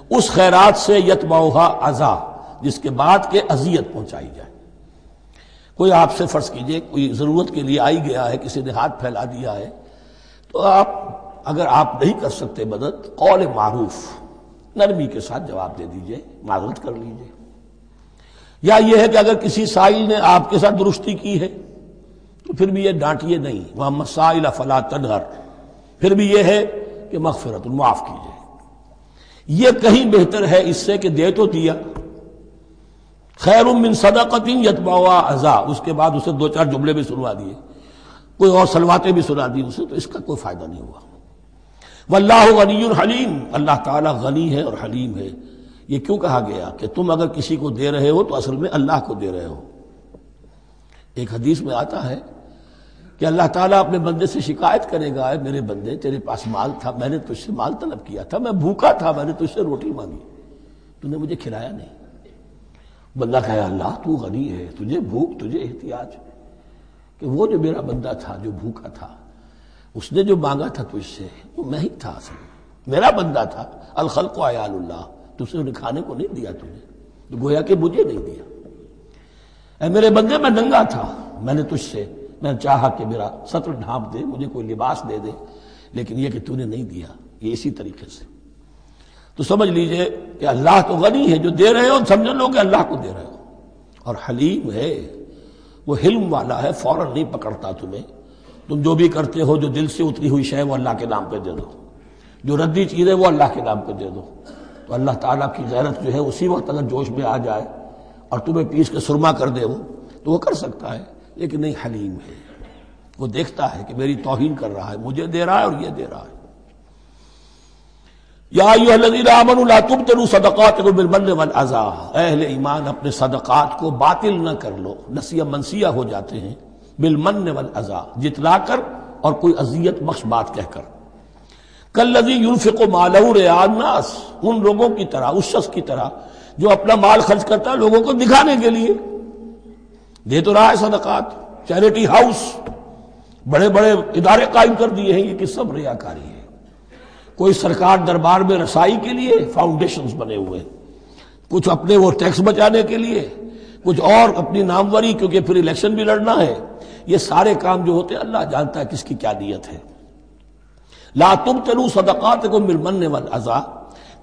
اس خیرات سے یتبعھا اذی، جس کے بعد کہ اذیت پہنچائی جائے۔ کوئی آپ سے فرض کیجئے کوئی ضرورت کے لیے آئی گیا ہے، کسی نے ہاتھ پھیلا دیا ہے، تو آپ اگر آپ نہیں کر سکتے مدد، قول معروف، نرمی کے ساتھ جواب دے دیجئے، معذرت کر لیجئے، یا یہ ہے کہ اگر کسی سائل نے آپ کے ساتھ درستی کی ہے تو پھر بھی یہ ڈانٹیے نہیں، وَأَمَّا السَّائِلَ فَلَا تَنْهَرْ، پھر بھی یہ ہے کہ مغفرت معاف کیجیے۔ یہ کہیں بہتر ہے اس سے کہ دے تو دیا، خیر من صدقۃ یتبعها اذى، اس کے بعد اسے 2-4 جملے بھی سنوا دیے، کوئی اور سلواتیں بھی سنا دی اسے، تو اس کا کوئی فائدہ نہیں ہوا۔ واللہ غنی حلیم، اللہ تعالیٰ غنی ہے اور حلیم ہے۔ یہ کیوں کہا گیا کہ تم اگر کسی کو دے رہے ہو تو اصل میں اللہ کو دے رہے ہو۔ ایک حدیث میں آتا ہے کہ اللہ تعالیٰ اپنے بندے سے شکایت کرے گا، اے میرے بندے تیرے پاس مال تھا، میں نے تجھ سے مال طلب کیا تھا، میں بھوکا تھا، میں نے تجھ سے روٹی مانگی، تو نے مجھے کھلایا نہیں۔ بندہ کہے اللہ تو غنی ہے، تجھے بھوک، تجھے احتیاج، کہ وہ جو میرا بندہ تھا جو بھوکا تھا اس نے جو مانگا تھا تجھ سے وہ میں ہی تھا، اصل میرا بندہ تھا۔ الخلق عیال اللہ، تجھ سے انہیں کھانے کو نہیں دیا تجھے، تو گویا کہ مجھے نہیں دیا۔ اے میرے بندے میں ننگا تھا، میں نے تجھ سے میں چاہا کہ میرا سطر ڈھانپ دے، مجھے کوئی لباس دے دے، لیکن یہ کہ تو نے نہیں دیا۔ یہ اسی طریقے سے تو سمجھ لیجئے کہ اللہ تو غنی ہے، جو دے رہے ہو سمجھ لو کہ اللہ کو دے رہے ہو، اور حلیم ہے، وہ حلم والا ہے، فوراً نہیں پکڑتا تمہیں۔ تم جو بھی کرتے ہو جو دل سے اتری ہوئی شے وہ اللہ کے نام پہ دے دو، جو ردی چیز ہے وہ اللہ کے نام پہ دے دو، تو اللہ تعالیٰ کی غیرت جو ہے اسی وقت اگر جوش میں آ جائے اور تمہیں پیس کے سرما کر دے وہ، تو وہ کر سکتا ہے، لیکن نہیں، حلیم ہے، وہ دیکھتا ہے کہ میری توہین کر رہا ہے، مجھے دے رہا ہے اور یہ دے رہا ہے۔ یا ایھا الذین آمنوا لا تبطلوا صدقاتکم بالمن والاذی، اے اہل ایمان اپنے صدقات کو باطل نہ کر لو، نسیہ منسیہ ہو جاتے ہیں، بالمن والاذی، جتلا کر اور کوئی اذیت بخش بات کہہ کر۔ کالذی ينفق مالہ رئاء الناس، ان لوگوں کی طرح، اس شخص کی طرح جو اپنا مال خرچ کرتا ہے لوگوں کو دکھانے کے لیے، دے تو رہا ہے صدقات، چیریٹی ہاؤس، بڑے بڑے ادارے قائم کر دیے ہیں، یہ کہ سب ریاکاری ہے۔ کوئی سرکار دربار میں رسائی کے لیے فاؤنڈیشنز بنے ہوئے، کچھ اپنے وہ ٹیکس بچانے کے لیے، کچھ اور اپنی ناموری، کیونکہ پھر الیکشن بھی لڑنا ہے۔ یہ سارے کام جو ہوتے ہیں اللہ جانتا ہے کس کی کیا نیت ہے۔ لا تبطلوا صدقاتکم بالمن والاذی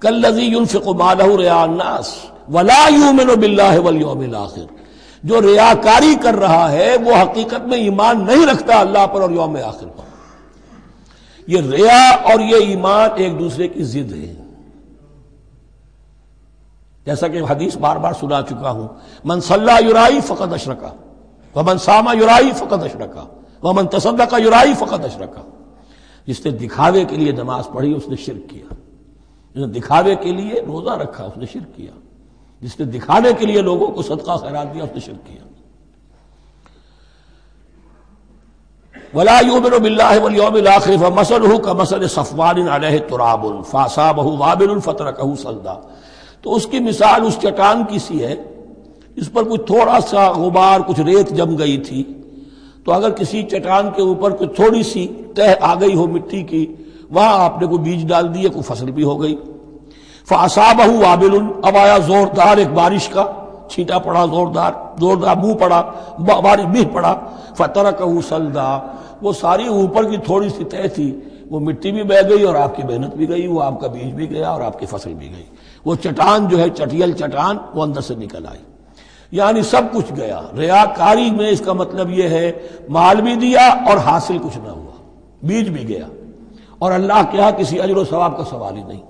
کالذی ينفق مالہ رئاء الناس ولا یؤمن باللہ والیوم الآخر، جو ریاکاری کر رہا ہے وہ حقیقت میں ایمان نہیں رکھتا اللہ پر اور یوم آخر پر۔ یہ ریا اور یہ ایمان ایک دوسرے کی ضد ہے، جیسا کہ حدیث بار بار سنا چکا ہوں، من صلی یرائی فقد اشرکا ومن صام یرائی فقد اشرکا ومن تصدق یرائی فقد اشرکا۔ جس نے دکھاوے کے لیے نماز پڑھی اس نے شرک کیا، جس نے دکھاوے کے لیے روزہ رکھا اس نے شرک کیا، جس نے دکھانے کے لیے لوگوں کو صدقہ خیرات دیا اس نے شرک کیا۔ ولا یؤمن باللہ والیوم الآخر فمثلہ کمثل صفوان علیہ تراب فاصابہ وابل فترکہ صلدا، تو اس کی مثال اس چٹان کی سی ہے، اس پر کچھ تھوڑا سا غبار، کچھ ریت جم گئی تھی، تو اگر کسی چٹان کے اوپر کچھ تھوڑی سی تہ آ گئی ہو مٹی کی، وہاں آپ نے کوئی بیج ڈال دیے، کوئی فصل بھی ہو گئی۔ فاصابہ وابل، اب آیا زوردار ایک بارش کا چھینٹا پڑا، زوردار منہ پڑا، بارش بیج پڑا، فترکہ صلدا، وہ ساری اوپر کی تھوڑی سی تہ تھی، وہ مٹی بھی بہہ گئی اور آپ کی محنت بھی گئی، وہ آپ کا بیج بھی گیا اور آپ کی فصل بھی گئی۔ وہ چٹان جو ہے چٹیل چٹان وہ اندر سے نکل آئی، یعنی سب کچھ گیا۔ ریاکاری میں اس کا مطلب یہ ہے مال بھی دیا اور حاصل کچھ نہ ہوا، بیج بھی گیا، اور اللہ کے ہاں کسی اجر و ثواب کا سوال ہی نہیں۔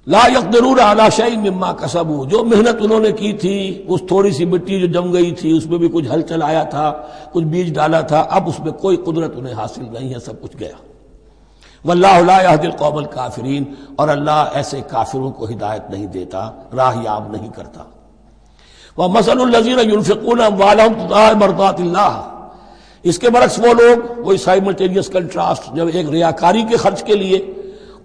لا یقدرون علی شیء مما کسبوا، جو محنت انہوں نے کی تھی، اس تھوڑی سی مٹی جو جم گئی تھی اس میں بھی کچھ ہل چلایا تھا، کچھ بیج ڈالا تھا، اب اس میں کوئی قدرت انہیں حاصل نہیں ہے، سب کچھ گیا۔ واللہ لا یہدی القوم الکافرین، اور اللہ ایسے کافروں کو ہدایت نہیں دیتا، راہ یاب نہیں کرتا۔ ومثل الذین ينفقون اموالهم ابتغاء مرضات اللہ، اس کے برعکس وہ لوگ، وہی سائملٹینیس کنٹراسٹ، جب ایک ریاکاری کے خرچ کے لیے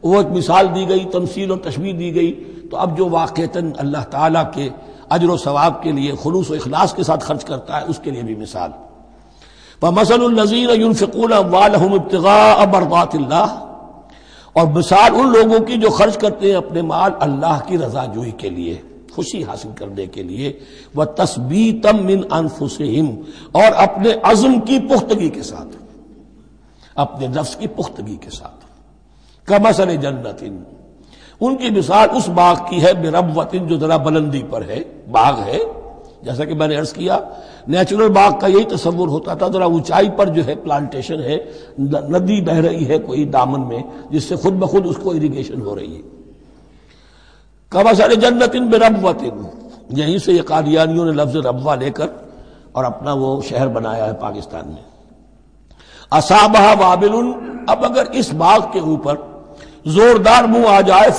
وہ ایک مثال دی گئی، تمثیل اور تشبیہ دی گئی، تو اب جو واقعتاً اللہ تعالیٰ کے اجر و ثواب کے لیے خلوص و اخلاص کے ساتھ خرچ کرتا ہے اس کے لیے بھی مثال۔ ومثل الذین ينفقون اموالهم ابتغاء مرضات اللہ، اور مثال ان لوگوں کی جو خرچ کرتے ہیں اپنے مال اللہ کی رضا جوئی کے لیے، خوشی حاصل کرنے کے لیے، وتثبیتا من انفسہم، اور اپنے عزم کی پختگی کے ساتھ، اپنے نفس کی پختگی کے ساتھ۔ کمثل جنت، ان کی مثال اس باغ کی ہے بربوۃ جو ذرا بلندی پر ہے، باغ ہے، جیسا کہ میں نے عرض کیا نیچرل باغ کا یہی تصور ہوتا تھا، ذرا اونچائی پر جو ہے پلانٹیشن ہے، ندی بہ رہی ہے کوئی دامن میں جس سے خود بخود اس کو اریگیشن ہو رہی ہے۔ کمثل جنت بربوۃ، یہیں سے یہ قادیانیوں نے لفظ ربوہ لے کر اور اپنا وہ شہر بنایا ہے پاکستان میں۔ اصابہ وابل، اب اگر اس باغ کے اوپر زوردار منہ آ جائے،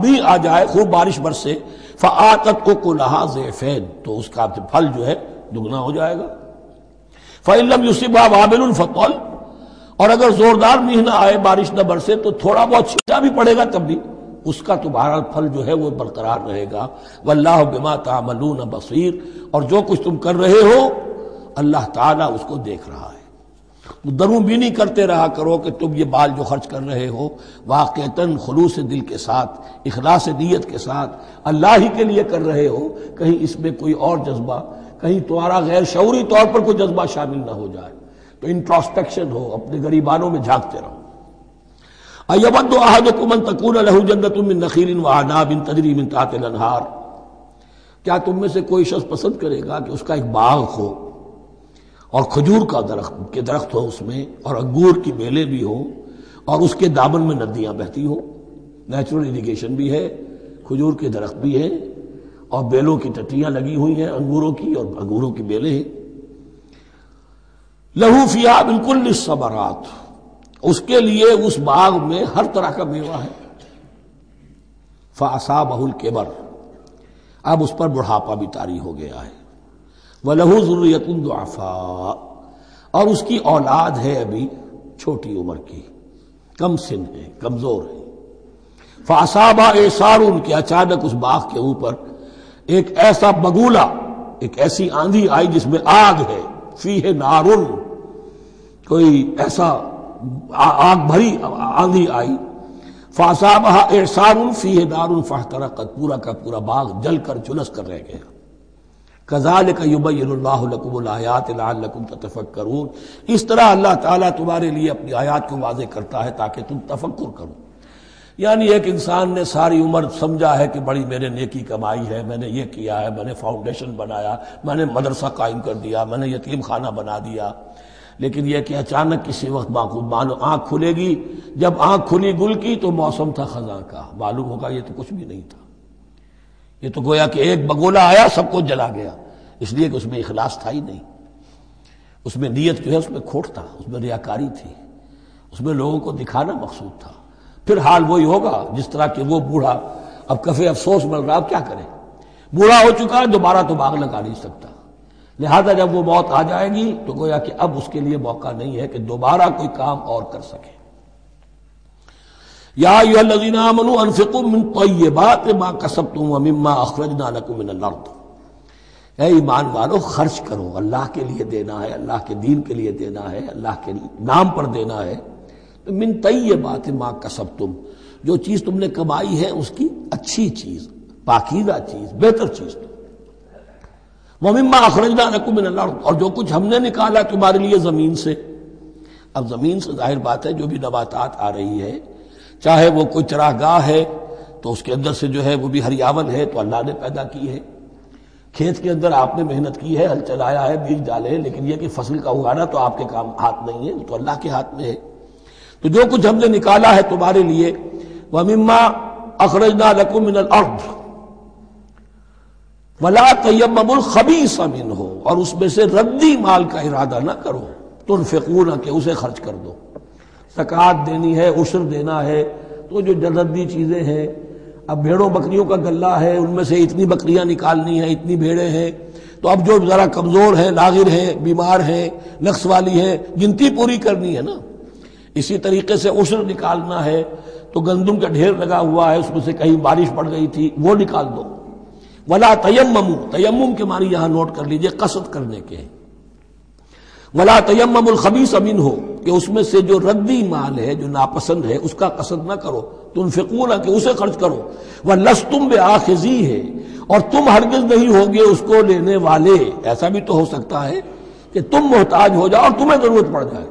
بھی آ جائے، خوب بارش برسے، فآتت اکلھا ضعفین، تو اس کا پھل جو ہے دگنا ہو جائے گا۔ فإن لم يصبها وابل فطل، اور اگر زوردار میہ نہ آئے، بارش نہ برسے، تو تھوڑا بہت چھینٹا بھی پڑے گا تب بھی اس کا تو بہرحال پھل جو ہے وہ برقرار رہے گا۔ واللہ بما تعملون بصیر، اور جو کچھ تم کر رہے ہو اللہ تعالیٰ اس کو دیکھ رہا ہے۔ دروں بینی کرتے رہا کرو کہ تم یہ بال جو خرچ کر رہے ہو واقعتاً خلوص دل کے ساتھ، اخلاص نیت کے ساتھ اللہ ہی کے لیے کر رہے ہو، کہیں اس میں کوئی اور جذبہ، کہیں تمہارا غیر شعوری طور پر کوئی جذبہ شامل نہ ہو جائے، تو انٹراسپیکشن ہو، اپنے غریبانوں میں جھانکتے رہو۔ ایود احدکم ان تکون لہ جنۃ من نخیل واعناب تجری من تحتہا الانہار، کیا تم میں سے کوئی شخص پسند کرے گا کہ اس کا ایک باغ ہو اور کھجور کا درخت ہو اس میں، اور انگور کی بیلیں بھی ہوں، اور اس کے دامن میں ندیاں بہتی ہوں، نیچرل اریگیشن بھی ہے، کھجور کے درخت بھی ہیں، اور بیلوں کی ٹٹیاں لگی ہوئی ہیں انگوروں کی، اور انگوروں کی بیلیں ہیں۔ لہو فیہا من کل الثمرات، اس کے لیے اس باغ میں ہر طرح کا میوہ ہے۔ فاصابہ الکبر، اب اس پر بڑھاپا بھی طاری ہو گیا ہے۔ وَلَهُ ذُرِّيَّةٌ ضُعَفَاء، اور اس کی اولاد ہے ابھی چھوٹی عمر کی، کم سن ہے، کمزور ہے۔ فَأَصَابَهَا إِعْصَارٌ، کہ اچانک اس باغ کے اوپر ایک ایسا بگولا، ایک ایسی آندھی آئی جس میں آگ ہے، فِيهِ نَارٌ، کوئی ایسا آگ بھری آندھی آئی۔ فَأَصَابَهَا إِعْصَارٌ فِيهِ نَارٌ فَاحْتَرَقَتْ، پورا کا پورا باغ جل کر جھلس کر رہ گیا۔ کذالک یبین اللہ لکم الآیات لعلکم تتفکرون، اس طرح اللہ تعالیٰ تمہارے لیے اپنی آیات کو واضح کرتا ہے تاکہ تم تفکر کرو۔ یعنی ایک انسان نے ساری عمر سمجھا ہے کہ بڑی میں نے نیکی کمائی ہے، میں نے یہ کیا ہے، میں نے فاؤنڈیشن بنایا، میں نے مدرسہ قائم کر دیا، میں نے یتیم خانہ بنا دیا، لیکن یہ کہ اچانک کسی وقت آنکھ کھلے گی، جب آنکھ کھلی گل کی تو موسم تھا خزاں کا، معلوم ہوگا یہ تو کچھ بھی نہیں تھا، یہ تو گویا کہ ایک بگولا آیا سب کو جلا گیا، اس لیے کہ اس میں اخلاص تھا ہی نہیں، اس میں نیت جو ہے اس میں کھوٹ تھا، اس میں ریاکاری تھی، اس میں لوگوں کو دکھانا مقصود تھا۔ پھر حال وہی ہوگا جس طرح کہ وہ بوڑھا اب کفے افسوس مل رہا، اب کیا کرے، بوڑھا ہو چکا ہے، دوبارہ تو باغ لگا نہیں سکتا، لہذا جب وہ موت آ جائے گی تو گویا کہ اب اس کے لیے موقع نہیں ہے کہ دوبارہ کوئی کام اور کر سکے۔ یا ایھا الذین آمنوا انفقوا من طیبات ما کسبتم ومما اخرجنا لکم من الارض، اے ایمان والو خرچ کرو، اللہ کے لیے دینا ہے، اللہ کے دین کے لیے دینا ہے، اللہ کے نام پر دینا ہے۔ من طیبات ما کسبتم، جو چیز تم نے کمائی ہے اس کی اچھی چیز، پاکیزہ چیز، بہتر چیز۔ ومما اخرجنا لکم من الارض، اور جو کچھ ہم نے نکالا تمہارے لیے زمین سے۔ اب زمین سے ظاہر بات ہے جو بھی نباتات آ رہی ہے، چاہے وہ کوئی چراگاہ ہے تو اس کے اندر سے جو ہے وہ بھی ہریاول ہے تو اللہ نے پیدا کی ہے، کھیت کے اندر آپ نے محنت کی ہے، ہل چلایا ہے، بیج ڈالے ہیں، لیکن یہ کہ فصل کا اگانا تو آپ کے کام ہاتھ نہیں ہے، تو اللہ کے ہاتھ میں ہے۔ تو جو کچھ ہم نے نکالا ہے تمہارے لیے، وَمِمَّا أَخْرَجْنَا لَكُم مِّنَ الْأَرْضِ وَلَا تَيَمَّمُوا الْخَبِيثَ مِنْهُ، اور اس میں سے ردی مال کا ارادہ نہ کرو، تنفقون، کہ اسے خرچ کر دو، زکوٰۃ دینی ہے، عشر دینا ہے، تو جو ردی چیزیں ہیں، اب بھیڑوں بکریوں کا غلہ ہے، ان میں سے اتنی بکریاں نکالنی ہیں، اتنی بھیڑیں ہیں، تو اب جو ذرا کمزور ہیں، لاغر ہیں، بیمار ہیں، نقص والی ہیں، گنتی پوری کرنی ہے نا۔ اسی طریقے سے عشر نکالنا ہے تو گندم کا ڈھیر لگا ہوا ہے، اس میں سے کہیں بارش پڑ گئی تھی، وہ نکال دو۔ ولا تیمموا، تیمم کے معنی یہاں نوٹ کر لیجئے قصد کرنے کے ہیں۔ ولا تیمموا الخبیث منہ، کہ اس میں سے جو ردی مال ہے، جو ناپسند ہے، اس کا قصد نہ کرو، تنفقون، کہ اسے خرچ کرو، وَلَسْتُمْ بِآخِذِیہ، اور تم ہرگز نہیں ہوگے اس کو لینے والے۔ ایسا بھی تو ہو سکتا ہے کہ تم محتاج ہو جاؤ اور تمہیں ضرورت پڑ جائے،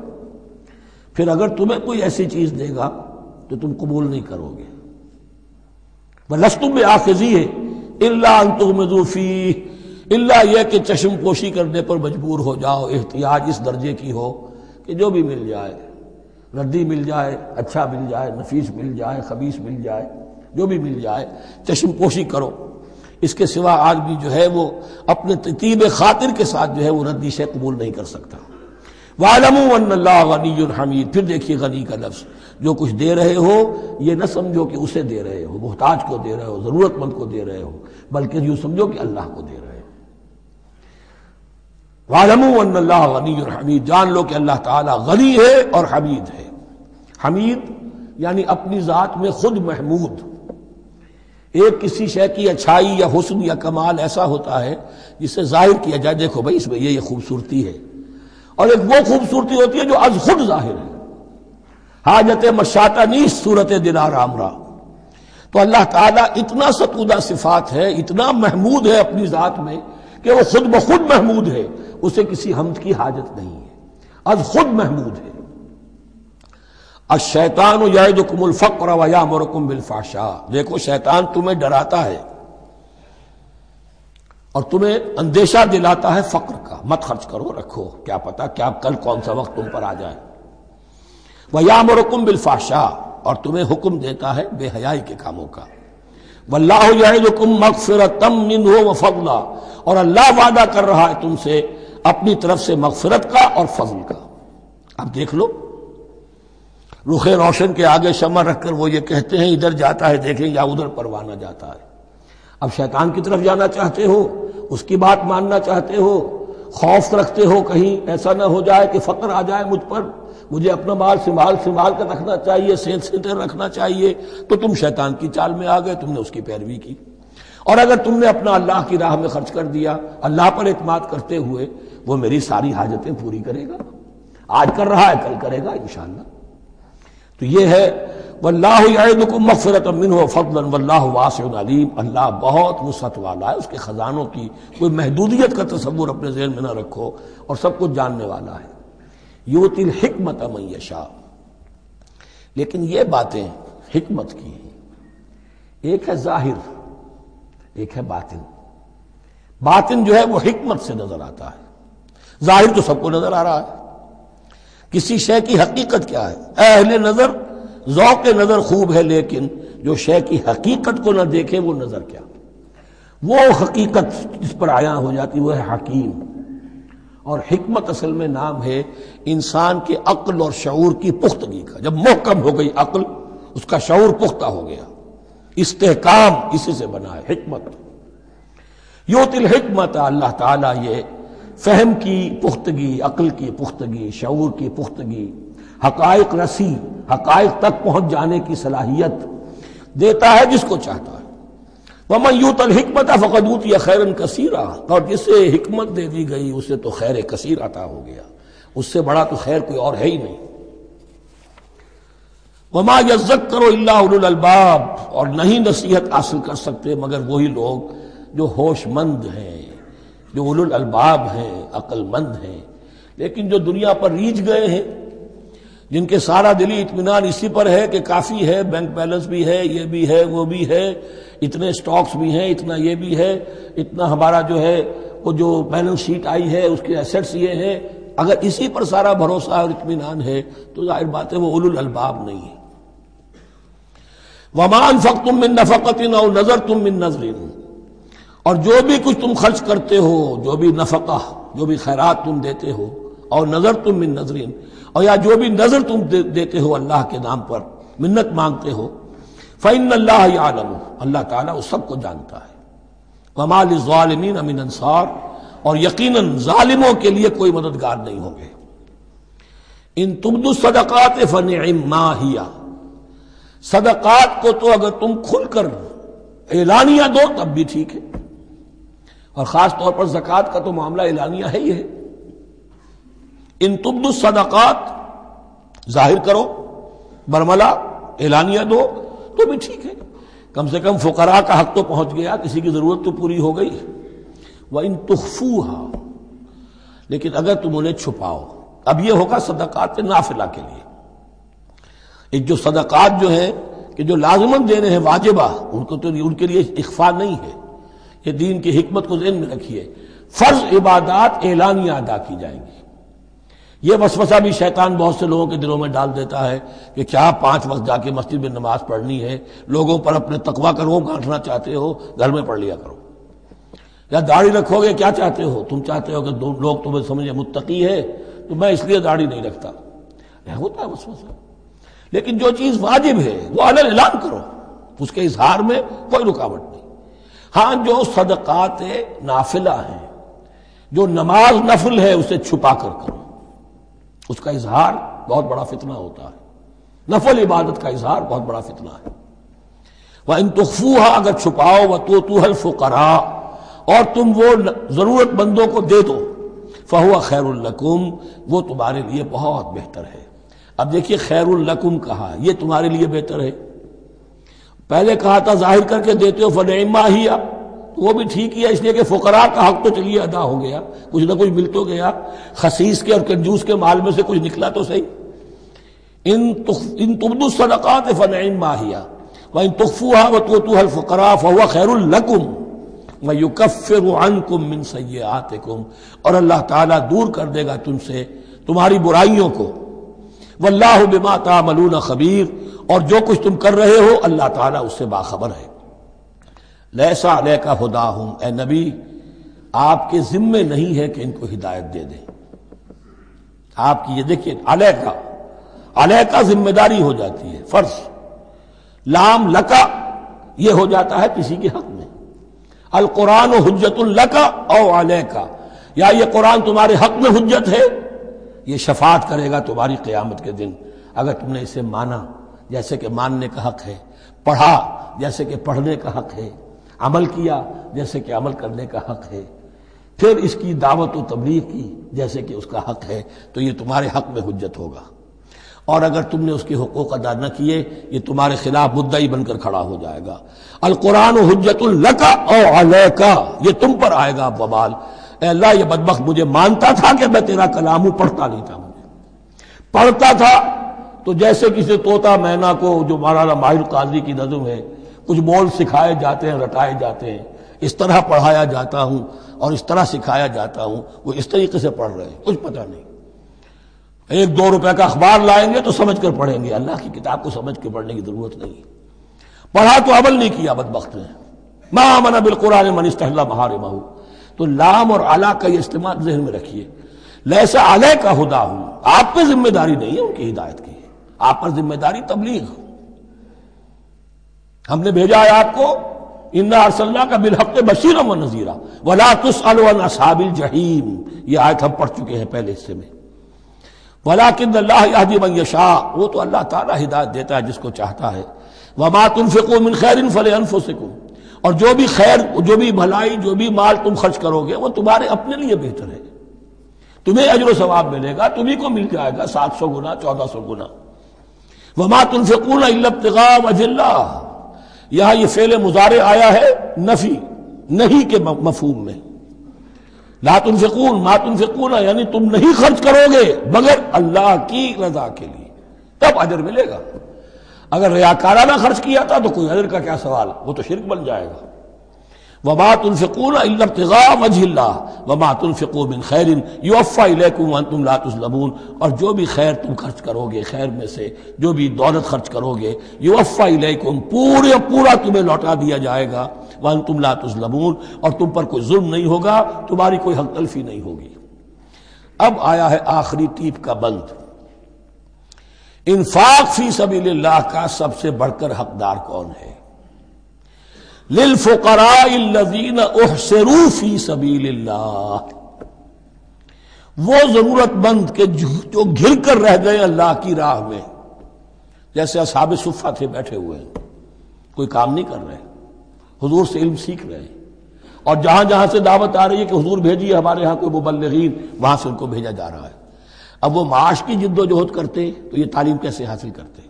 پھر اگر تمہیں کوئی ایسی چیز دے گا تو تم قبول نہیں کرو گے۔ وَلَسْتُم بِآخِذِيهِ إِلَّا أَن تُغْمِضُوا فِيهِ، الا یہ کہ چشم پوشی کرنے پر مجبور ہو جاؤ، احتیاج اس درجے کی ہو کہ جو بھی مل جائے، ردی مل جائے، اچھا مل جائے، نفیس مل جائے، خبیث مل جائے، جو بھی مل جائے چشم پوشی کرو۔ اس کے سوا آدمی جو ہے وہ اپنے طیب خاطر کے ساتھ جو ہے وہ ردی شے قبول نہیں کر سکتا۔ وَاعْلَمُوا أَنَّ اللَّهَ غَنِيٌّ حَمِيدٌ، پھر دیکھیے غنی کا لفظ، جو کچھ دے رہے ہو یہ نہ سمجھو کہ اسے دے رہے ہو، محتاج کو دے رہے ہو، ضرورت مند کو دے رہے ہو، بلکہ یوں سمجھو کہ اللہ کو دے رہے ہو۔ وَاعْلَمُوا أَنَّ اللَّهَ غَنِيٌّ حَمِيدٌ، جان لو کہ اللہ تعالیٰ غنی ہے اور حمید ہے۔ حمید یعنی اپنی ذات میں خود محمود۔ ایک کسی شے کی اچھائی یا حسن یا کمال ایسا ہوتا ہے جسے ظاہر کیا جائے، دیکھو بھائی اس میں یہ خوبصورتی ہے، اور ایک وہ خوبصورتی ہوتی ہے جو از خود ظاہر ہے۔ حاجت مشاطہ نیست صورت دل آرام را، تو اللہ تعالیٰ اتنا ستودہ صفات ہے، اتنا محمود ہے اپنی ذات میں کہ وہ خود بخود محمود ہے، اسے کسی حمد کی حاجت نہیں ہے، از خود محمود ہے۔ الشیطان یعدکم الفقر ویامرکم بالفحشاء، دیکھو شیطان تمہیں ڈراتا ہے اور تمہیں اندیشہ دلاتا ہے فقر کا، مت خرچ کرو، رکھو، کیا پتا کیا کل کون سا وقت تم پر آ جائے۔ وَيَأْمُرُكُمْ بِالْفَحْشَاءِ، اور تمہیں حکم دیتا ہے بے حیائی کے کاموں کا۔ وَاللَّهُ يَعِدُكُمْ مَغْفِرَةً مِّنْهُ وَفَضْلًا، اور اللہ وعدہ کر رہا ہے تم سے اپنی طرف سے مغفرت کا اور فضل کا۔ اب دیکھ لو، رخ روشن کے آگے شمع رکھ کر وہ یہ کہتے ہیں ادھر جاتا ہے دیکھیں یا ادھر پروانہ جاتا ہے۔ اب شیطان کی طرف جانا چاہتے ہو، اس کی بات ماننا چاہتے ہو، خوف رکھتے ہو کہیں ایسا نہ ہو جائے کہ فقر آ جائے مجھ پر، مجھے اپنا مال سنبھال کر رکھنا چاہیے، سینت رکھنا چاہیے، تو تم شیطان کی چال میں آ گئے، تم نے اس کی پیروی کی۔ اور اگر تم نے اپنا اللہ کی راہ میں خرچ کر دیا، اللہ پر اعتماد کرتے ہوئے، وہ میری ساری حاجتیں پوری کرے گا، آج کر رہا ہے کل کرے گا انشاءاللہ۔ تو یہ ہے واللہ یعدکم مغفرۃ منہ وفضلا واللہ واسع علیم، اللہ بہت وسعت والا ہے، اس کے خزانوں کی کوئی محدودیت کا تصور اپنے ذہن میں نہ رکھو، اور سب کچھ جاننے والا ہے۔ یؤتی الحکمۃ من یشاء، لیکن یہ باتیں حکمت کی ہیں، ایک ہے ظاہر ایک ہے باطن۔ باطن جو ہے وہ حکمت سے نظر آتا ہے، ظاہر تو سب کو نظر آ رہا ہے۔ کسی شے کی حقیقت کیا ہے، اہل نظر ذوق نظر خوب ہے، لیکن جو شے کی حقیقت کو نہ دیکھے وہ نظر کیا، وہ حقیقت جس پر عیاں ہو جاتی وہ ہے حکیم۔ اور حکمت اصل میں نام ہے انسان کے عقل اور شعور کی پختگی کا، جب محکم ہو گئی عقل، اس کا شعور پختہ ہو گیا، استحکام اسی سے بنا ہے حکمت۔ یؤتی الحکمت، اللہ تعالیٰ یہ فہم کی پختگی، عقل کی پختگی، شعور کی پختگی، حقائق رسی، حقائق تک پہنچ جانے کی صلاحیت دیتا ہے جس کو چاہتا ہے۔ وَمَن یُؤْتَ الْحِکْمَةَ فَقَدْ أُوتِیَ خَیْرًا کَثِیرًا، اور جسے حکمت دے دی گئی اسے تو خیر کثیر عطا ہو گیا، اس سے بڑا تو خیر کوئی اور ہے ہی نہیں۔ وَمَا يَذَّكَّرُ إِلَّا أُولُو الْأَلْبَابِ، اور نہیں نصیحت حاصل کر سکتے مگر وہی لوگ جو ہوش مند ہیں، جو اولو الالباب ہیں، عقل مند ہیں۔ لیکن جو دنیا پر ریچھ گئے ہیں، جن کے سارا دلی اطمینان اسی پر ہے کہ کافی ہے، بینک بیلنس بھی ہے، یہ بھی ہے، وہ بھی ہے، اتنے سٹاکس بھی ہیں، اتنا یہ بھی ہے، اتنا ہمارا جو ہے وہ جو بیلنس شیٹ آئی ہے اس کے ایسٹس یہ ہیں، اگر اسی پر سارا بھروسہ اور اطمینان ہے تو ظاہر بات ہے وہ اولو الالباب نہیں ہے۔ وَمَا أَنفَقْتُم مِّن نَفَقَةٍ أَوْ نَذَرْتُم مِّن نَذْرٍ، اور جو بھی کچھ تم خرچ کرتے ہو، جو بھی نفقہ، جو بھی خیرات تم دیتے ہو، اور نظر تم من نظرین، اور یا جو بھی نظر تم دیتے ہو اللہ کے نام پر، منت مانگتے ہو، فإن اللہ یعلم، اللہ تعالیٰ اس سب کو جانتا ہے۔ وما للظالمین من انصار، اور یقیناً ظالموں کے لیے کوئی مددگار نہیں ہوں گے۔ ان تبدوا الصدقات فنعما ہی، صدقات کو تو اگر تم کھل کر اعلانیہ دو تب بھی ٹھیک ہے، اور خاص طور پر زکوٰۃ کا تو معاملہ اعلانیہ ہے ہی ہے۔ ان تبدوا الصدقات، ظاہر کرو، برملا اعلانیہ دو تو بھی ٹھیک ہے، کم سے کم فقراء کا حق تو پہنچ گیا، کسی کی ضرورت تو پوری ہو گئی۔ وَإِن تُخْفُوهَا، لیکن اگر تم انہیں چھپاؤ، اب یہ ہوگا صدقات نافلہ کے لیے۔ ایک جو صدقات جو ہیں کہ جو لازمن دے رہے ہیں واجبہ ان کو تو ان کے لیے اخفاء نہیں ہے، یہ دین کی حکمت کو ذہن میں رکھیے، فرض عبادات اعلانیہ ادا کی جائیں گی۔ یہ وسوسہ بھی شیطان بہت سے لوگوں کے دلوں میں ڈال دیتا ہے کہ کیا 5 وقت جا کے مسجد میں نماز پڑھنی ہے، لوگوں پر اپنے تقویٰ کرو گانٹنا چاہتے ہو، گھر میں پڑھ لیا کرو، یا داڑھی رکھو گے کیا چاہتے ہو، تم چاہتے ہو کہ لوگ تمہیں سمجھے متقی ہے تو میں اس لیے داڑھی نہیں رکھتا، ہوتا ہے وسوسہ۔ لیکن جو چیز واجب ہے وہ علن اعلان کرو، اس کے اظہار میں کوئی رکاوٹ نہیں۔ ہاں جو صدقات نافلہ ہیں، جو نماز نفل ہے اسے چھپا کر کرو، اس کا اظہار بہت بڑا فتنہ ہوتا ہے، نفل عبادت کا اظہار بہت بڑا فتنہ ہے۔ وَإِن تُخْفُوهَا اگر چھپاؤ وَتُؤْتُوهَا الْفُقَرَاءَ اور تم وہ ضرورت مندوں کو دے دو، فَهُوَ خَيْرٌ لَكُمْ وہ تمہارے لیے بہت بہتر ہے۔ اب دیکھیے خیر لکم کہا، یہ تمہارے لیے بہتر ہے۔ پہلے کہا تھا ظاہر کر کے دیتے ہو فنعما ہی، وہ بھی ٹھیک ہی ہے، اس لیے کہ فقراء کا حق تو چلیے ادا ہو گیا، کچھ نہ کچھ مل تو گیا، خسیس کے اور کنجوس کے مال میں سے کچھ نکلا تو صحیح۔ ان تبدوا الصدقات فنعما ہی وان تخفوها وتؤتوها الفقراء فهو خیر لکم ویکفر عنکم من سیئاتکم اور اللہ تعالیٰ دور کر دے گا تم سے تمہاری برائیوں کو، واللہ بما تعملون خبیر اور جو کچھ تم کر رہے ہو اللہ تعالیٰ اس سے باخبر ہے۔ لیس علیک ہداہم اے نبی آپ کے ذمے نہیں ہے کہ ان کو ہدایت دے دیں، آپ کی یہ دیکھیے علیکا ذمہ داری ہو جاتی ہے، فرض، لام لکا یہ ہو جاتا ہے کسی کے حق میں، القرآن حجت لکا او علیکا، یا یہ قرآن تمہارے حق میں حجت ہے، یہ شفاعت کرے گا تمہاری قیامت کے دن اگر تم نے اسے مانا جیسے کہ ماننے کا حق ہے، پڑھا جیسے کہ پڑھنے کا حق ہے، عمل کیا جیسے کہ عمل کرنے کا حق ہے، پھر اس کی دعوت و تبلیغ کی جیسے کہ اس کا حق ہے، تو یہ تمہارے حق میں حجت ہوگا۔ اور اگر تم نے اس کے حقوق ادا نہ کیے یہ تمہارے خلاف مدعی بن کر کھڑا ہو جائے گا۔ القرآن حجت لک او علیک یہ تم پر آئے گا وبال۔ اے اللہ یہ بدبخت مجھے مانتا تھا کہ میں تیرا کلام ہوں، پڑھتا نہیں تھا، مجھے پڑھتا تھا تو جیسے کسی طوطا مینا کو جو مولانا ماہر قاضی کی نظم ہے کچھ بول سکھائے جاتے ہیں رٹائے جاتے ہیں، اس طرح پڑھایا جاتا ہوں اور اس طرح سکھایا جاتا ہوں، وہ اس طریقے سے پڑھ رہے ہیں، کچھ پتہ نہیں۔ 1-2 روپے کا اخبار لائیں گے تو سمجھ کر پڑھیں گے، اللہ کی کتاب کو سمجھ کے پڑھنے کی ضرورت نہیں، پڑھا تو عمل نہیں کیا بدبخت نے۔ ما آمن بالقرآن من استحل محارمہ، تو لام اور علا کا یہ استعمال ذہن میں رکھیے۔ لیس علیک ہداہم آپ پہ ذمہ داری نہیں ہے ان کی ہدایت کی، آپ پر ذمہ داری تبلیغ، ہم نے بھیجا ہے آپ کو، انا ارسلناک بالحق بشیرا ونذیرا ولا تسأل عن اصحاب الجحیم، یہ آیت ہم پڑھ چکے ہیں پہلے حصے میں۔ ولکن اللہ یہدی من یشاء وہ تو اللہ تعالیٰ ہدایت دیتا ہے جس کو چاہتا ہے۔ وما تنفقوا من خیر فلانفسکم اور جو بھی خیر، جو بھی بھلائی، جو بھی مال تم خرچ کرو گے وہ تمہارے اپنے لیے بہتر ہے، تمہیں اجر و ثواب ملے گا، تمہیں کو مل جائے گا 700 گنا 1400 گنا۔ وما تنفقون الا ابتغاء وجه اللہ، یہاں یہ فعل مضارع آیا ہے نفی نہیں کے مفہوم میں، لا تنفقون ما تنفقون یعنی تم نہیں خرچ کرو گے مگر اللہ کی رضا کے لیے، تب اجر ملے گا۔ اگر ریاکارانہ خرچ کیا تھا تو کوئی اجر کا کیا سوال، وہ تو شرک بن جائے گا۔ وما تنفقون الا ابتغاء وجه اللہ وما تنفقوا من خیر یوفى الیکم وانتم لا تظلمون اور جو بھی خیر تم خرچ کرو گے، خیر میں سے جو بھی دولت خرچ کرو گے، یوفى الیکم پورا تمہیں لوٹا دیا جائے گا، وانتم لا تظلمون اور تم پر کوئی ظلم نہیں ہوگا، تمہاری کوئی حق تلفی نہیں ہوگی۔ اب آیا ہے آخری ٹیپ کا بند، انفاق فی سبیل اللہ کا سب سے بڑھ کر حقدار کون ہے؟ للفقراء الذین احصروا فی سبیل اللہ، وہ ضرورت مند کے جو گھر کر رہ گئے اللہ کی راہ میں، جیسے اصحاب صفہ تھے بیٹھے ہوئے ہیں، کوئی کام نہیں کر رہے، حضور سے علم سیکھ رہے ہیں، اور جہاں جہاں سے دعوت آ رہی ہے کہ حضور بھیجیے ہمارے ہاں کوئی مبلغین، وہاں سے ان کو بھیجا جا رہا ہے۔ اب وہ معاش کی جد و جہد کرتے تو یہ تعلیم کیسے حاصل کرتے؟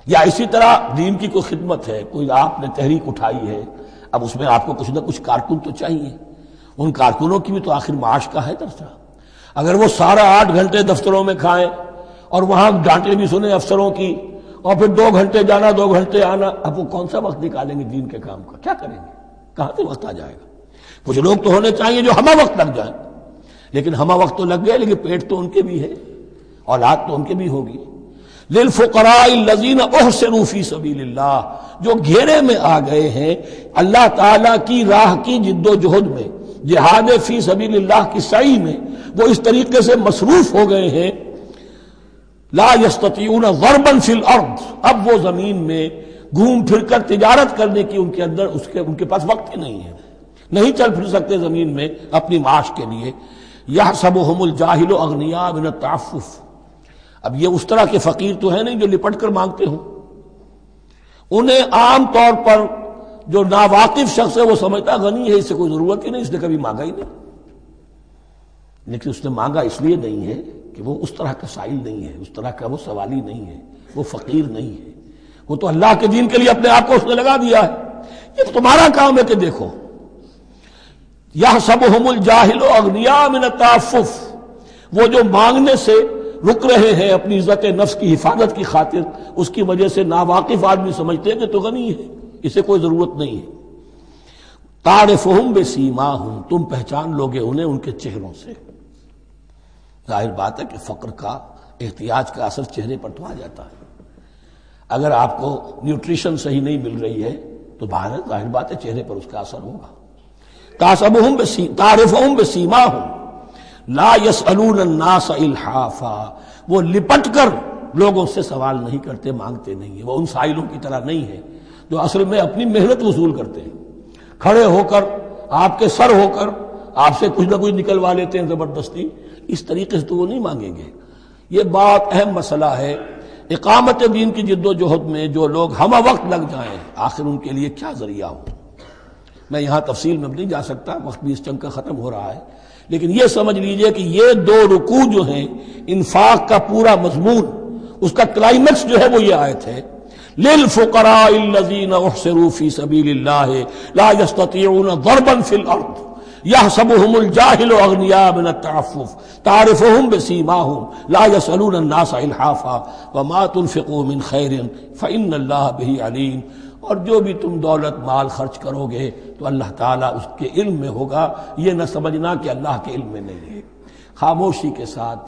یا اسی طرح دین کی کوئی خدمت ہے، کوئی آپ نے تحریک اٹھائی ہے، اب اس میں آپ کو کچھ نہ کچھ کارکن تو چاہیے، ان کارکنوں کی بھی تو آخر معاش کا ہے درجہ۔ اگر وہ سارا 8 گھنٹے دفتروں میں کھائیں اور وہاں ڈانٹیں بھی سنیں افسروں کی اور پھر 2 گھنٹے جانا 2 گھنٹے آنا، اب وہ کون سا وقت نکالیں گے دین کے کام کا؟ کیا کریں گے؟ کہاں سے وقت آ جائے گا؟ کچھ لوگ تو ہونے چاہیے جو ہمہ وقت لگ جائیں، لیکن ہمہ وقت تو لگ گئے، لیکن پیٹ تو ان کے بھی ہے، اولاد تو ان کے بھی ہوگی۔ للفقراء الذین احصروا فی سبیل اللہ، جو گھیرے میں آ گئے ہیں اللہ تعالیٰ کی راہ کی جد و جہد میں، جہاد فی سبیل اللہ کی سعی میں، وہ اس طریقے سے مصروف ہو گئے ہیں، لا یستطیعون ضربا فی الارض، اب وہ زمین میں گھوم پھر کر تجارت کرنے کی ان کے اندر ان کے پاس وقت ہی نہیں ہے، نہیں چل پھر سکتے زمین میں اپنی معاش کے لیے۔ یحسبهم الجاہل اغنیاء من التعفف، اب یہ اس طرح کے فقیر تو ہیں نہیں جو لپٹ کر مانگتے ہوں، انہیں عام طور پر جو ناواقف شخص ہے وہ سمجھتا غنی ہے، اس سے کوئی ضرورت ہی نہیں، اس نے کبھی مانگا ہی نہیں، لیکن اس نے مانگا اس لیے نہیں ہے کہ وہ اس طرح کا سائل نہیں ہے، اس طرح کا وہ سوالی نہیں ہے، وہ فقیر نہیں ہے، وہ تو اللہ کے دین کے لیے اپنے آپ کو اس نے لگا دیا ہے۔ یہ تمہارا کام ہے کہ دیکھو، یحسبهم الجاہل اغنیاء من التعفف، وہ جو مانگنے سے رک رہے ہیں اپنی عزت نفس کی حفاظت کی خاطر، اس کی وجہ سے ناواقف آدمی سمجھتے ہیں کہ تو غنی ہے، اسے کوئی ضرورت نہیں ہے۔ تعرفهم بسیماہم، تم پہچان لوگے انہیں ان کے چہروں سے۔ ظاہر بات ہے کہ فقر کا، احتیاج کا اثر چہرے پر تو آ جاتا ہے۔ اگر آپ کو نیوٹریشن صحیح نہیں مل رہی ہے تو ظاہر بات ہے چہرے پر اس کا اثر ہوگا۔ تعرفهم بسیماہم لا يسألون الناس الحافا، وہ لپٹ کر لوگوں سے سوال نہیں کرتے، مانگتے نہیں ہیں، وہ ان سائلوں کی طرح نہیں ہے جو اصل میں اپنی محنت وصول کرتے ہیں، کھڑے ہو کر آپ کے سر ہو کر آپ سے کچھ نہ کچھ نکلوا لیتے ہیں زبردستی، اس طریقے سے تو وہ نہیں مانگیں گے۔ یہ بات اہم مسئلہ ہے۔ اقامت دین کی جد و جہد میں جو لوگ ہمہ وقت لگ جائیں، آخر ان کے لیے کیا ذریعہ ہو۔ میں یہاں تفصیل میں نہیں جا سکتا، وقت بھی اس چنگ کا ختم ہو رہا ہے، لیکن یہ سمجھ لیجئے کہ یہ 2 رکوع جو ہیں انفاق کا پورا مضمون، اس کا کلائمیکس جو ہے وہ یہ آیت ہے، للفقراء الذین احصروا فی سبیل اللہ لا یستطیعون ضربا فی الارض یحسبهم الجاہل اغنیاء من التعفف تعرفهم بسیماہم لا یسألون الناس الحافا وما تنفقوا من خیر فإن اللہ بہ علیم۔ اور جو بھی تم دولت مال خرچ کرو گے تو اللہ تعالیٰ اس کے علم میں ہوگا، یہ نہ سمجھنا کہ اللہ کے علم میں نہیں ہے۔ خاموشی کے ساتھ،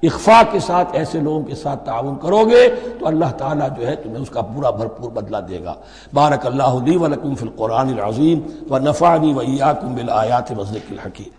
اخفاء کے ساتھ ایسے لوگوں کے ساتھ تعاون کرو گے تو اللہ تعالیٰ جو ہے تمہیں اس کا پورا بھرپور بدلہ دے گا۔ بارک اللہ لی ولکم فی القرآن العظیم ونفعنی وإیاکم بالآیات والذکر الحکیم۔